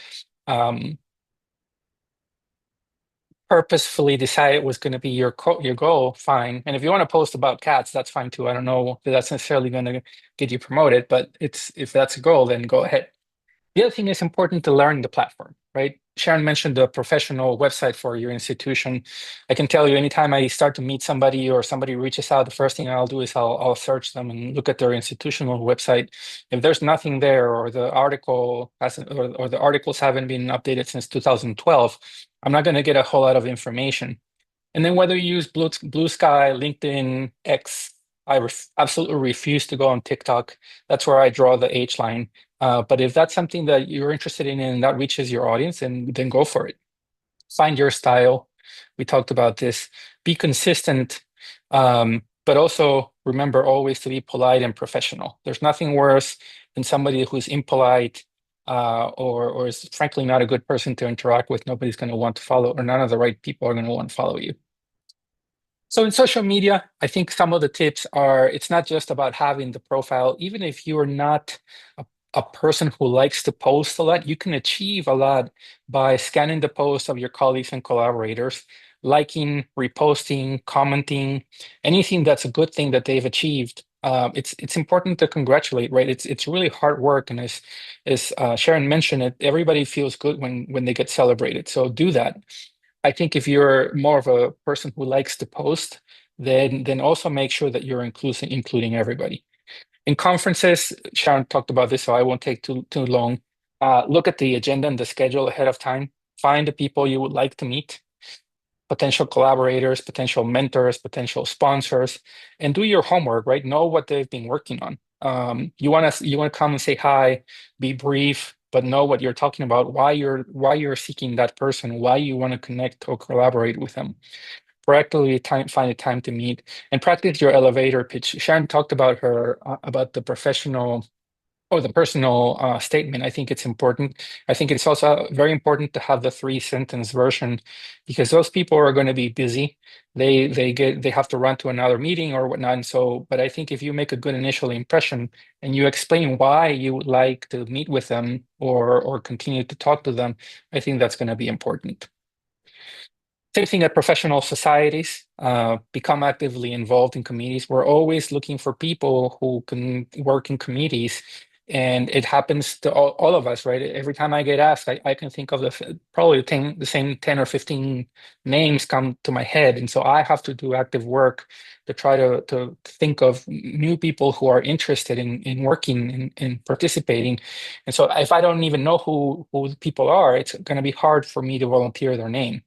Speaker 5: purposefully decided was going to be your goal, fine. And if you want to post about cats, that's fine too. I don't know if that's necessarily going to get you promoted, but if that's a goal, then go ahead. The other thing is important to learn the platform, right? Sharon mentioned the professional website for your institution. I can tell you anytime I start to meet somebody or somebody reaches out, the first thing I'll do is I'll search them and look at their institutional website. If there's nothing there, or the article hasn't, or the articles haven't been updated since 2012, I'm not going to get a whole lot of information. And then whether you use Blue Sky, LinkedIn, X, I absolutely refuse to go on TikTok. That's where I draw the H line. But if that's something that you're interested in and that reaches your audience, then go for it. Find your style. We talked about this. Be consistent, but also remember always to be polite and professional. There's nothing worse than somebody who's impolite or is frankly not a good person to interact with. Nobody's going to want to follow, or none of the right people are going to want to follow you. So in social media, I think some of the tips are, it's not just about having the profile. Even if you are not a person who likes to post a lot, you can achieve a lot by scanning the posts of your colleagues and collaborators, liking, reposting, commenting, anything that's a good thing that they've achieved. It's important to congratulate, right? It's really hard work, and as Sharon mentioned, everybody feels good when they get celebrated. So do that. I think if you're more of a person who likes to post, then also make sure that you're including everybody. In conferences, Sharon talked about this, so I won't take too long. Look at the agenda and the schedule ahead of time. Find the people you would like to meet, potential collaborators, potential mentors, potential sponsors, and do your homework, right? Know what they've been working on. You want to come and say hi, be brief, but know what you're talking about, why you're seeking that person, why you want to connect or collaborate with them. Proactively find a time to meet and practice your elevator pitch. Sharon talked about about the professional or the personal statement. I think it's important. I think it's also very important to have the 3-sentence version, because those people are going to be busy. They have to run to another meeting or whatnot. And so, but I think if you make a good initial impression and you explain why you would like to meet with them or continue to talk to them, I think that's going to be important. Same thing at professional societies. Become actively involved in committees. We're always looking for people who can work in committees, and it happens to all of us, right? Every time I get asked, I can think of probably the same 10 or 15 names come to my head, and so I have to do active work to try to think of new people who are interested in working and participating. And so if I don't even know who the people are, it's going to be hard for me to volunteer their name.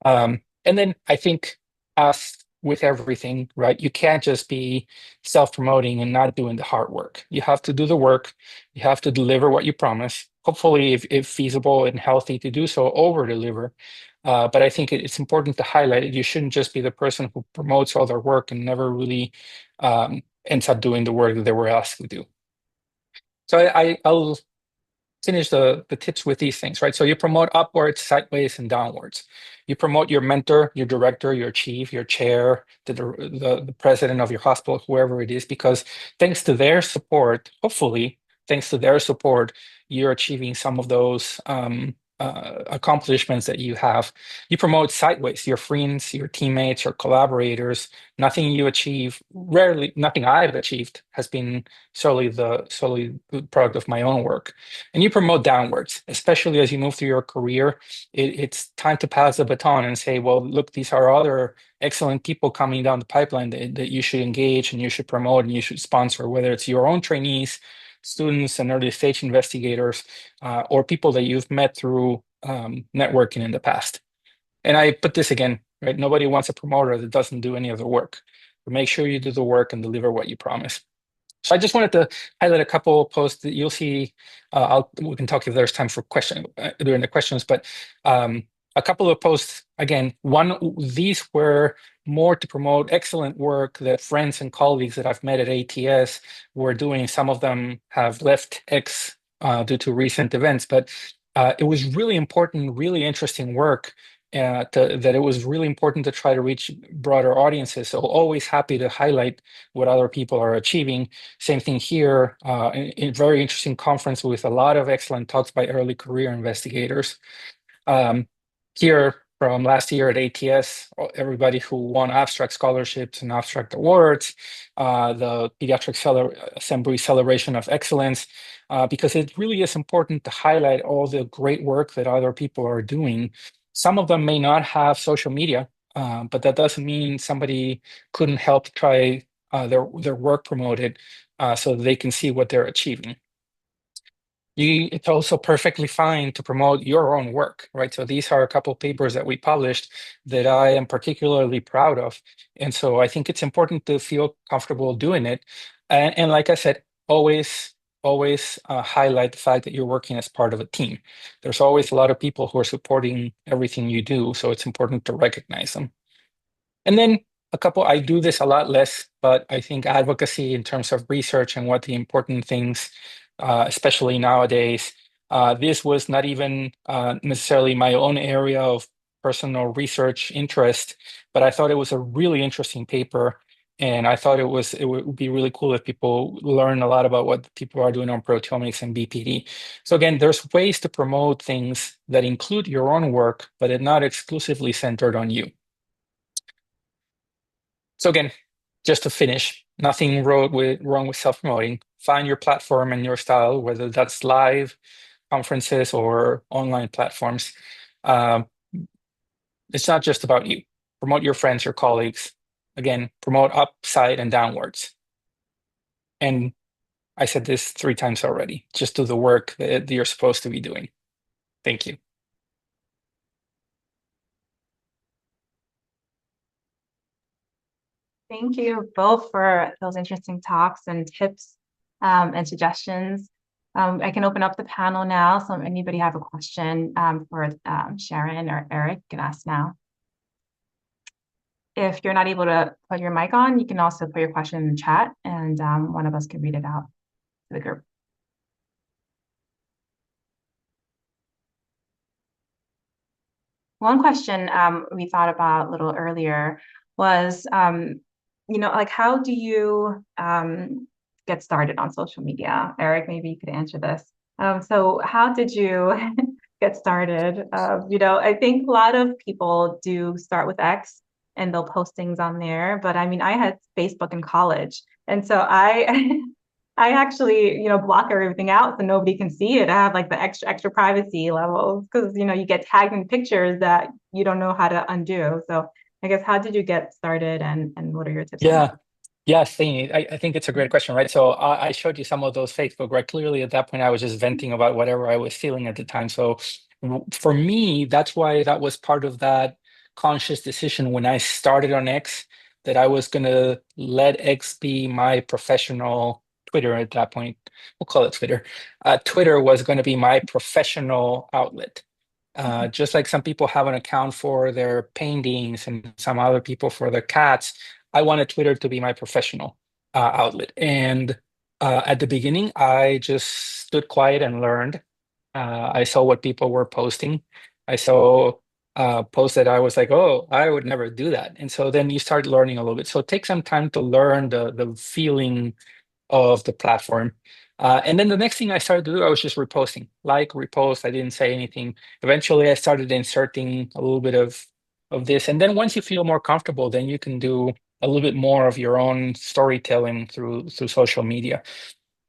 Speaker 5: And then I think, as with everything, right, you can't just be self-promoting and not doing the hard work. You have to do the work. You have to deliver what you promise. Hopefully, if feasible and healthy to do so, over-deliver. But I think it's important to highlight it. You shouldn't just be the person who promotes all their work and never really ends up doing the work that they were asked to do. So I'll finish the tips with these things, right? So you promote upwards, sideways, and downwards. You promote your mentor, your director, your chief, your chair, the president of your hospital, whoever it is, because thanks to their support, hopefully, thanks to their support, you're achieving some of those accomplishments that you have. You promote sideways, your friends, your teammates, your collaborators. Nothing you achieve, rarely, nothing I've achieved has been solely the product of my own work. And you promote downwards, especially as you move through your career. It's time to pass the baton and say, well, look, these are other excellent people coming down the pipeline that you should engage and you should promote and you should sponsor, whether it's your own trainees, students and early stage investigators, or people that you've met through networking in the past. And I put this again, right? Nobody wants a promoter that doesn't do any of the work. But make sure you do the work and deliver what you promise. So I just wanted to highlight a couple of posts that you'll see. We can talk if there's time for during the questions, but a couple of posts, again, these were more to promote excellent work that friends and colleagues that I've met at ATS were doing. Some of them have left X due to recent events, but it was really important, really interesting work that it was really important to try to reach broader audiences. So always happy to highlight what other people are achieving. Same thing here, a very interesting conference with a lot of excellent talks by early career investigators. Here, from last year at ATS, everybody who won abstract scholarships and abstract awards, the Pediatric Assembly Celebration of Excellence, because it really is important to highlight all the great work that other people are doing. Some of them may not have social media, but that doesn't mean somebody couldn't help try their work promoted so they can see what they're achieving. It's also perfectly fine to promote your own work, right? So these are a couple papers that we published that I am particularly proud of. And so I think it's important to feel comfortable doing it. And like I said, always highlight the fact that you're working as part of a team. There's always a lot of people who are supporting everything you do, so it's important to recognize them. And then I do this a lot less, but I think advocacy in terms of research and what the important things, especially nowadays, this was not even necessarily my own area of personal research interest, but I thought it was a really interesting paper. And I thought it would be really cool if people learn a lot about what people are doing on proteomics and BPD. So again, there's ways to promote things that include your own work, but it's not exclusively centered on you. So again, just to finish, nothing wrong with self-promoting. Find your platform and your style, whether that's live conferences or online platforms. It's not just about you. Promote your friends, your colleagues. Again, promote upside and downwards. And I said this 3 times already. Just do the work that you're supposed to be doing. Thank you.
Speaker 1: Thank you both for those interesting talks and tips and suggestions. I can open up the panel now. So if anybody have a question for Sharon or Erick, you can ask now. If you're not able to put your mic on, you can also put your question in the chat and one of us can read it out to the group. One question we thought about a little earlier was, like, how do you get started on social media? Erick, maybe you could answer this. So how did you get started? I think a lot of people do start with X and they'll post things on there. But I mean, I had Facebook in college. And so I actually, block everything out so nobody can see it. I have like the extra privacy levels because, you get tagged in pictures that you don't know how to undo. So I guess, how did you get started and what are your tips?
Speaker 5: Yeah, Seyni, I think it's a great question, right? So I showed you some of those Facebook, right? Clearly at that point, I was just venting about whatever I was feeling at the time. So for me, that's why that was part of that conscious decision when I started on X, that I was going to let X be my professional Twitter at that point. We'll call it Twitter. Twitter was going to be my professional outlet. Just like some people have an account for their paintings and some other people for their cats, I wanted Twitter to be my professional outlet. And at the beginning, I just stood quiet and learned. I saw what people were posting. I saw posts that I was like, oh, I would never do that. And so then you start learning a little bit. So it takes some time to learn the feeling of the platform. And then the next thing I started to do, I was just reposting, repost. I didn't say anything. Eventually, I started inserting a little bit of this. And then once you feel more comfortable, then you can do a little bit more of your own storytelling through social media.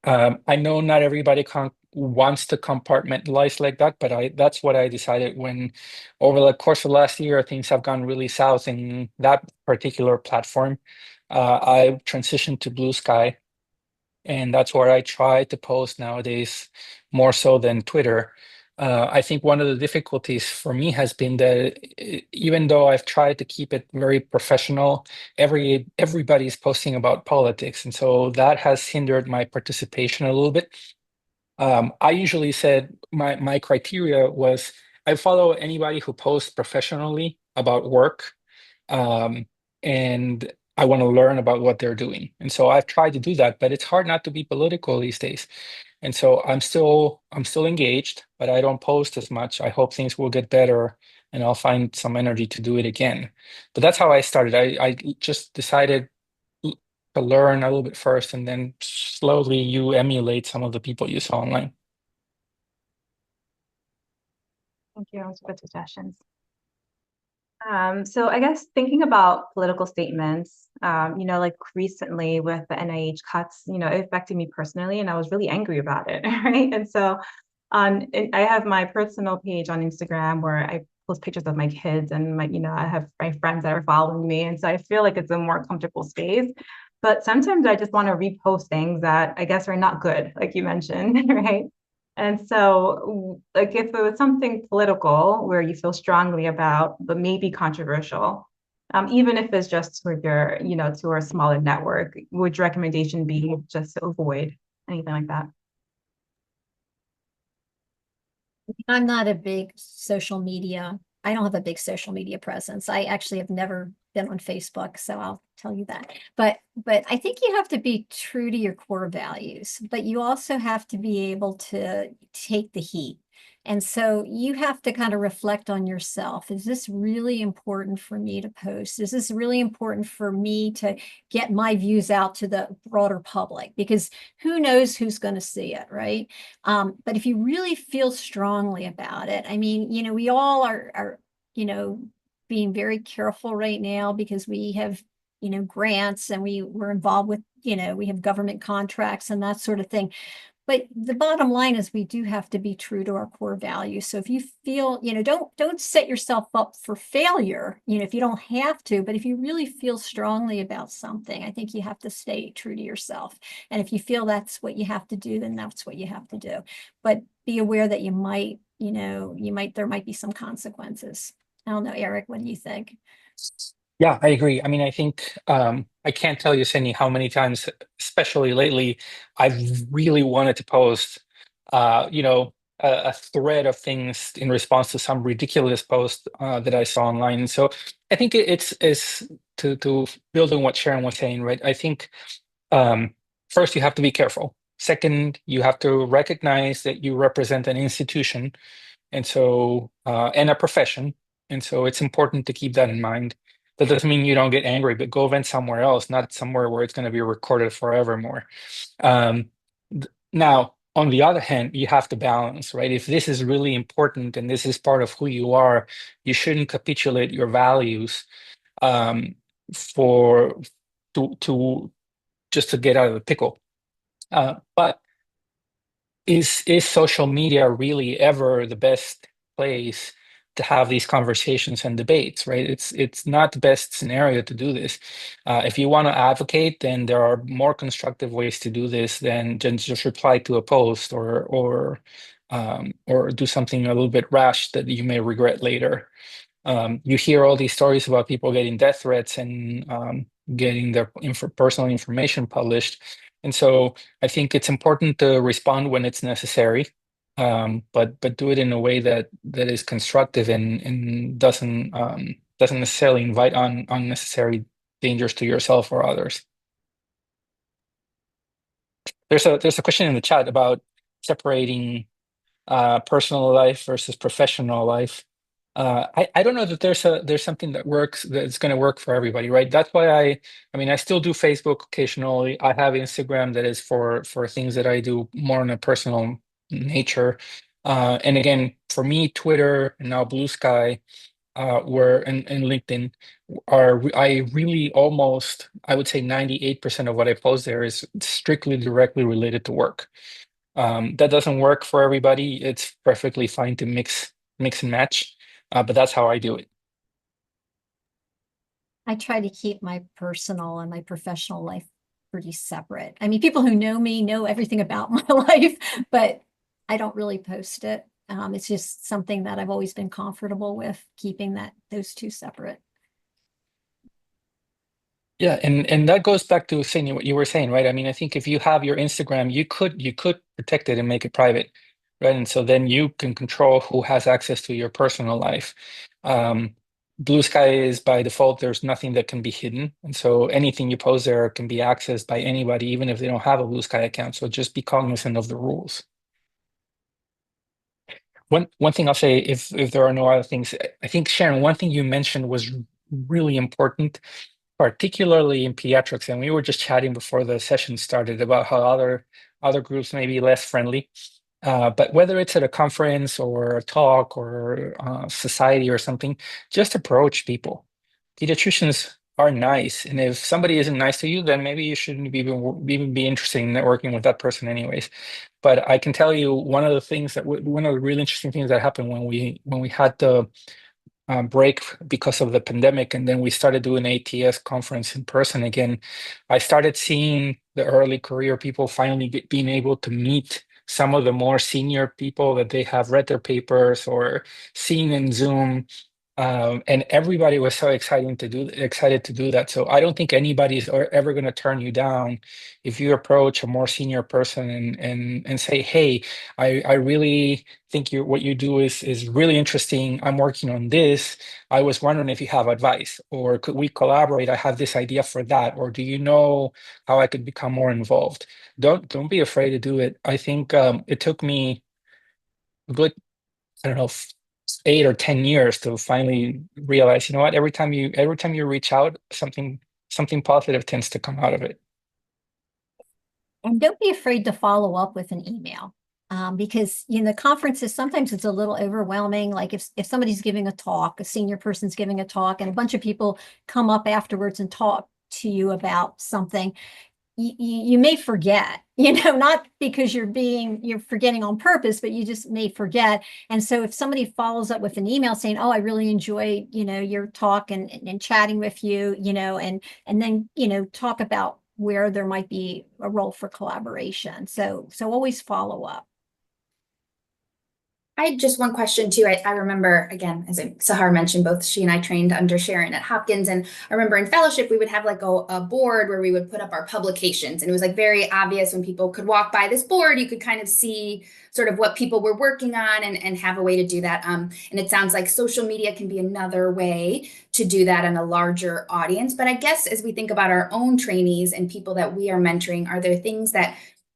Speaker 5: I know not everybody wants to compartmentalize like that, but that's what I decided when, over the course of last year, things have gone really south in that particular platform. I transitioned to Blue Sky, and that's where I try to post nowadays more so than Twitter. I think one of the difficulties for me has been that even though I've tried to keep it very professional, everybody's posting about politics, and so that has hindered my participation a little bit. I usually said my criteria was I follow anybody who posts professionally about work, and I want to learn about what they're doing. And so I've tried to do that, but it's hard not to be political these days. And so I'm still engaged, but I don't post as much. I hope things will get better and I'll find some energy to do it again. But that's how I started. I just decided to learn a little bit first, and then slowly you emulate some of the people you saw online.
Speaker 1: Thank you. Those are good suggestions. So I guess thinking about political statements, like recently with the NIH cuts, it affected me personally, and I was really angry about it, right? And so I have my personal page on Instagram where I post pictures of my kids and I have my friends that are following me. And so I feel like it's a more comfortable space. But sometimes I just want to repost things that I guess are not good, like you mentioned, right? And so, like, if it was something political where you feel strongly about, but maybe controversial, even if it's just for your, to a smaller network, would your recommendation be just to avoid anything like that?
Speaker 3: I'm not a big social media. I don't have a big social media presence. I actually have never been on Facebook, so I'll tell you that. But I think you have to be true to your core values, but you also have to be able to take the heat. And so you have to kind of reflect on yourself. Is this really important for me to post? Is this really important for me to get my views out to the broader public? Because who knows who's going to see it, right? But if you really feel strongly about it, I mean, we all are being very careful right now because we have, grants and we're involved with, we have government contracts and that sort of thing. But the bottom line is we do have to be true to our core values. So if you feel, don't set yourself up for failure, if you don't have to, but if you really feel strongly about something, I think you have to stay true to yourself. And if you feel that's what you have to do, then that's what you have to do. But be aware that there might be some consequences. I don't know, Eric, what do you think?
Speaker 5: Yeah, I agree. I mean, I think I can't tell you, Seyni, how many times, especially lately, I've really wanted to post, a thread of things in response to some ridiculous post that I saw online. And so I think it's to build on what Sharon was saying, right? I think first you have to be careful. Second, you have to recognize that you represent an institution, and so and a profession, and so it's important to keep that in mind. That doesn't mean you don't get angry, but go vent somewhere else, not somewhere where it's going to be recorded forevermore. Um, Now, on the other hand, you have to balance, right? If this is really important and this is part of who you are, you shouldn't capitulate your values for to just to get out of the pickle. But is social media really ever the best place to have these conversations and debates, right? It's not the best scenario to do this. If you want to advocate, then there are more constructive ways to do this than just reply to a post or do something a little bit rash that you may regret later. You hear all these stories about people getting death threats and getting their personal information published. And so I think it's important to respond when it's necessary, but do it in a way that is constructive and doesn't necessarily invite on unnecessary dangers to yourself or others. There's a question in the chat about separating personal life versus professional life. I don't know that there's something that's going to work for everybody, right? That's why I still do Facebook occasionally. I have Instagram that is for things that I do more on a personal nature. And again, for me, Twitter and now Blue Sky and LinkedIn I really almost, I would say 98% of what I post there is strictly directly related to work. That doesn't work for everybody. It's perfectly fine to mix and match, but that's how I do it.
Speaker 3: I try to keep my personal and my professional life pretty separate. I mean, people who know me know everything about my life, but I don't really post it. It's just something that I've always been comfortable with, keeping those two separate.
Speaker 5: Yeah, and that goes back to saying what you were saying, right? I mean, I think if you have your Instagram, you could protect it and make it private, right? And so then you can control who has access to your personal life. Blue Sky is by default, there's nothing that can be hidden. And so anything you post there can be accessed by anybody, even if they don't have a Blue Sky account. So just be cognizant of the rules. One thing I'll say, if there are no other things, I think, Sharon, one thing you mentioned was really important, particularly in pediatrics. And we were just chatting before the session started about how other groups may be less friendly. But whether it's at a conference or a talk or society or something, just approach people. Pediatricians are nice, and if somebody isn't nice to you, then maybe you shouldn't even be interested in networking with that person anyways. But I can tell you one of the things one of the really interesting things that happened when we had the break because of the pandemic, and then we started doing ATS conference in person again, I started seeing the early career people finally being able to meet some of the more senior people that they have read their papers or seen in Zoom. And everybody was so excited to do that. So I don't think anybody's ever going to turn you down if you approach a more senior person and say, "Hey, I really think what you do is really interesting. I'm working on this. I was wondering if you have advice, or could we collaborate? I have this idea for that, or do you know how I could become more involved?" Don't be afraid to do it. I think it took me a good, I don't know, 8 or 10 years to finally realize, you know what, every time you reach out, something positive tends to come out of it.
Speaker 3: And don't be afraid to follow up with an email. Because the conferences, sometimes it's a little overwhelming. Like if somebody's giving a talk, a senior person's giving a talk, and a bunch of people come up afterwards and talk to you about something, you may forget, not because you're forgetting on purpose, but you just may forget. And so if somebody follows up with an email saying, "Oh, I really enjoyed, your talk and chatting with you, and then, talk about where there might be a role for collaboration." So always follow up.
Speaker 4: I had just one question too. I remember, again, as Sahar mentioned, both she and I trained under Sharon at Hopkins. And I remember in fellowship, we would have like a board where we would put up our publications. And it was like very obvious when people could walk by this board, you could kind of see sort of what people were working on and have a way to do that. And it sounds like social media can be another way to do that in a larger audience. But I guess as we think about our own trainees and people that we are mentoring, are there things that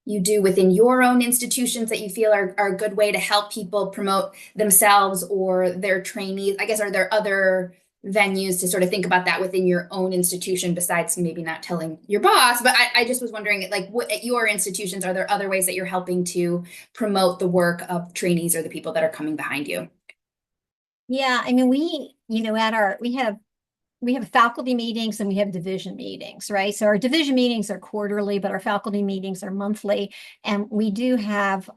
Speaker 4: you do within your own institutions that you feel are a good way to help people promote themselves or their trainees? I guess, are there other venues to sort of think about that within your own institution besides maybe not telling your boss? But I just was wondering, like, what at your institutions, are there other ways that you're helping to promote the work of trainees or the people that are coming behind you?
Speaker 3: Yeah, I mean, we have faculty meetings and we have division meetings, right? So our division meetings are quarterly, but our faculty meetings are monthly. And we do have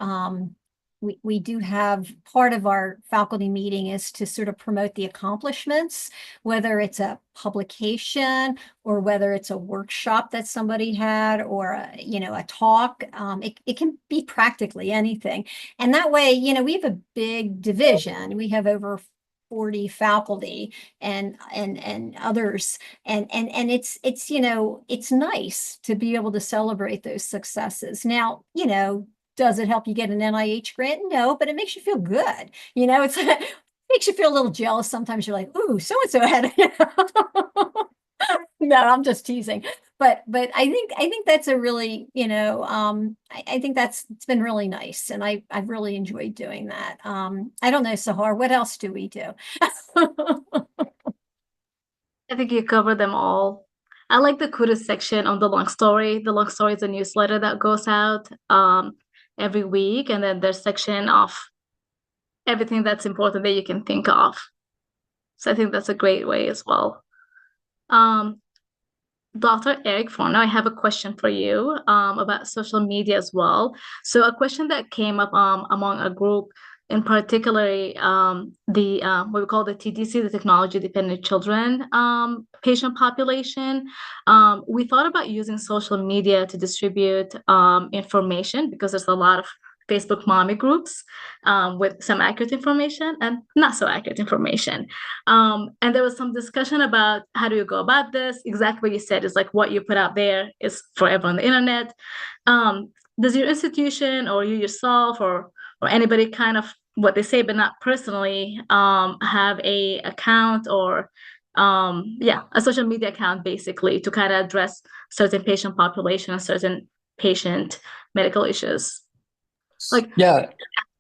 Speaker 3: part of our faculty meeting is to sort of promote the accomplishments, whether it's a publication or whether it's a workshop that somebody had or a talk. It can be practically anything. And that way, we have a big division. We have over 40 faculty and others. And it's nice to be able to celebrate those successes. Now, does it help you get an NIH grant? No, but it makes you feel good. It's makes you feel a little jealous. Sometimes you're like, "Ooh, so-and-so had No, I'm just teasing. But I think that's a really, I think it's been really nice. And I've really enjoyed doing that. I don't know, Sahar, what else do we do?
Speaker 2: I think you covered them all. I like the kudos section on the long story. The long story is a newsletter that goes out every week, and then there's section of everything that's important that you can think of. So I think that's a great way as well. Dr. Erick Forno, I have a question for you about social media as well. So a question that came up among a group, in particular, what we call the TDC, the Technology Dependent Children patient population. We thought about using social media to distribute information because there's a lot of Facebook mommy groups with some accurate information and not so accurate information. And there was some discussion about how do you go about this? Exactly what you said is like what you put out there is forever on the internet. Does your institution or you yourself or anybody kind of what they say, but not personally, have a account or a social media account basically to kind of address certain patient population and certain patient medical issues?
Speaker 5: That's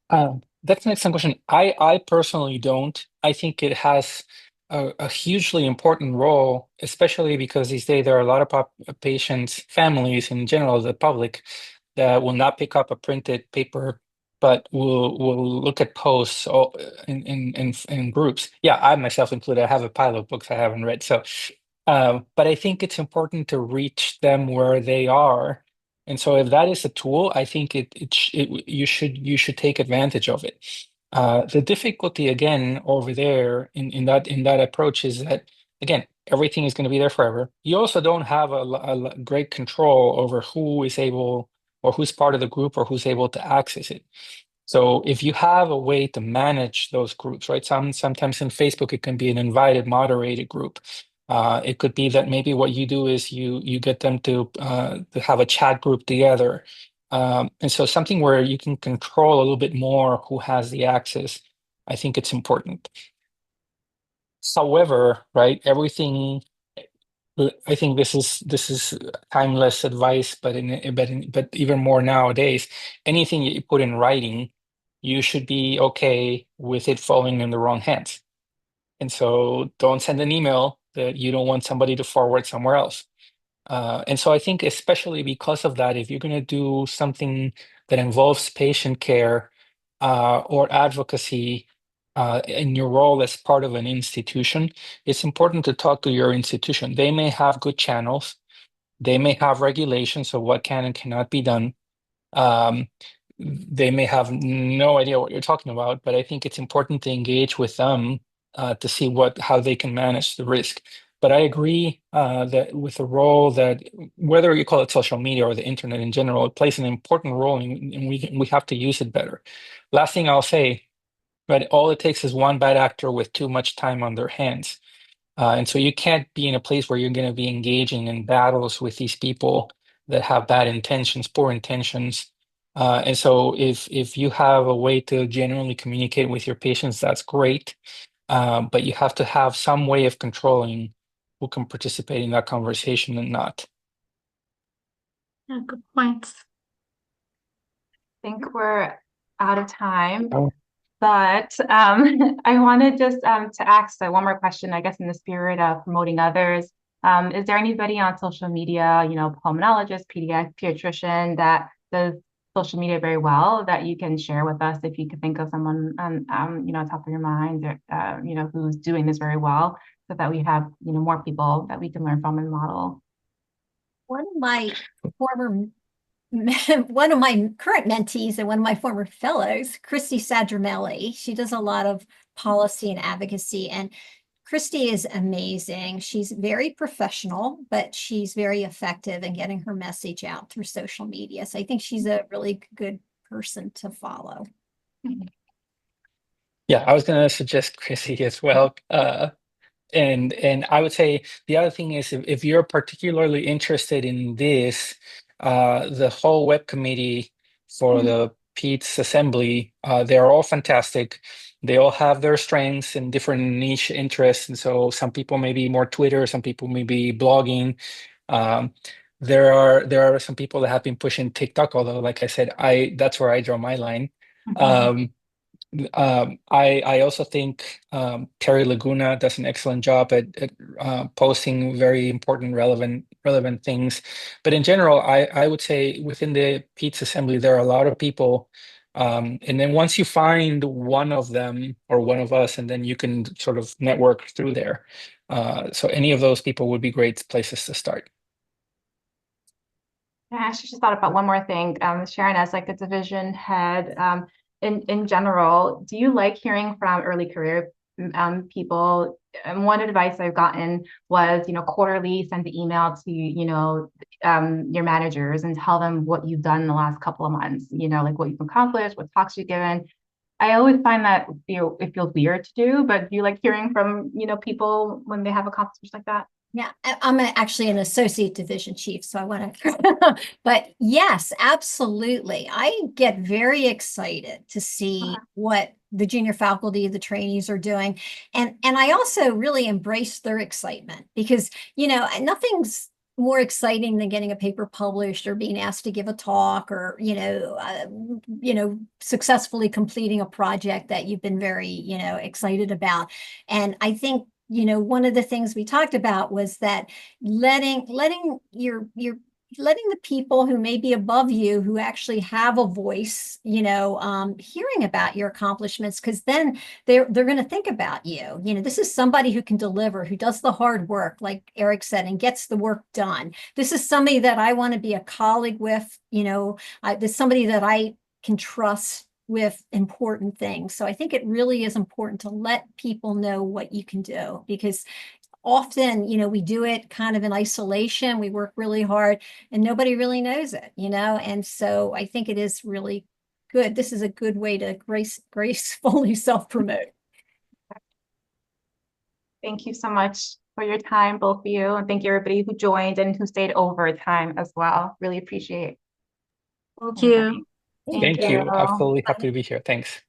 Speaker 5: an excellent question. I personally don't. I think it has a hugely important role, especially because these days there are a lot of patients, families in general, the public, that will not pick up a printed paper but we'll look at posts in groups. Yeah, I myself included, I have a pile of books I haven't read. So, but I think it's important to reach them where they are. And so if that is a tool, I think you should take advantage of it. The difficulty again over there in that approach is that, again, everything is going to be there forever. You also don't have a great control over who is able or who's part of the group or who's able to access it. So if you have a way to manage those groups, right? Sometimes in Facebook, it can be an invited, moderated group. It could be that maybe what you do is you get them to have a chat group together. And so something where you can control a little bit more who has the access, I think it's important. However, right, everything, I think this is timeless advice, but even more nowadays, anything that you put in writing, you should be okay with it falling in the wrong hands. And so don't send an email that you don't want somebody to forward somewhere else. And so I think especially because of that, if you're going to do something that involves patient care or advocacy in your role as part of an institution, it's important to talk to your institution. They may have good channels. They may have regulations of what can and cannot be done. They may have no idea what you're talking about, but I think it's important to engage with them to see how they can manage the risk. But I agree that with the role that, whether you call it social media or the internet in general, it plays an important role, and we have to use it better. Last thing I'll say, but all it takes is one bad actor with too much time on their hands. And so you can't be in a place where you're going to be engaging in battles with these people that have bad intentions, poor intentions. And so if you have a way to genuinely communicate with your patients, that's great. But you have to have some way of controlling who can participate in that conversation and not.
Speaker 2: Yeah, good points.
Speaker 1: I think we're out of time.
Speaker 5: Oh.
Speaker 1: But I wanted just to ask one more question, I guess, in the spirit of promoting others. Is there anybody on social media, pulmonologist, pediatrician that does social media very well that you can share with us if you could think of someone on, top of your mind, or, who's doing this very well, so that we have, more people that we can learn from and model?
Speaker 3: One of my current mentees and one of my former fellows, Christy Sadramelli, she does a lot of policy and advocacy, and Christy is amazing. She's very professional, but she's very effective in getting her message out through social media. So I think she's a really good person to follow.
Speaker 5: Yeah, I was going to suggest Chrissy as well. And I would say the other thing is, if you're particularly interested in this, the whole web committee for the PEDS assembly, they're all fantastic. They all have their strengths and different niche interests. And so some people may be more Twitter, some people may be blogging. There are some people that have been pushing TikTok, although, like I said, that's where I draw my line. I also think Terry Laguna does an excellent job at posting very important, relevant things. But in general, I would say within the PEDS assembly, there are a lot of people. And then once you find one of them or one of us, and then you can sort of network through there. So any of those people would be great places to start.
Speaker 1: I actually just thought about one more thing. Sharon, as like a division head, in general, do you like hearing from early career people? And one advice I've gotten was, quarterly send the email to, your managers and tell them what you've done in the last couple of months, like what you've accomplished, what talks you've given. I always find that, it feels weird to do, but do you like hearing from, people when they have accomplishments like that?
Speaker 3: Yeah, I'm actually an associate division chief, so I want to, but yes, absolutely. I get very excited to see what the junior faculty, the trainees are doing. And I also really embrace their excitement because, nothing's more exciting than getting a paper published or being asked to give a talk or, successfully completing a project that you've been very, excited about. And I think, one of the things we talked about was that letting your letting the people who may be above you, who actually have a voice, hearing about your accomplishments, because then they're going to think about you. This is somebody who can deliver, who does the hard work, like Erick said, and gets the work done. This is somebody that I want to be a colleague with. There's somebody that I can trust with important things. So I think it really is important to let people know what you can do, because often, we do it kind of in isolation. We work really hard and nobody really knows it, and so I think it is really good. This is a good way to gracefully self-promote.
Speaker 1: Thank you so much for your time, both of you. And thank you everybody who joined and who stayed over time as well. Really appreciate it.
Speaker 2: Thank you.
Speaker 5: Thank you. Absolutely happy to be here. Thanks.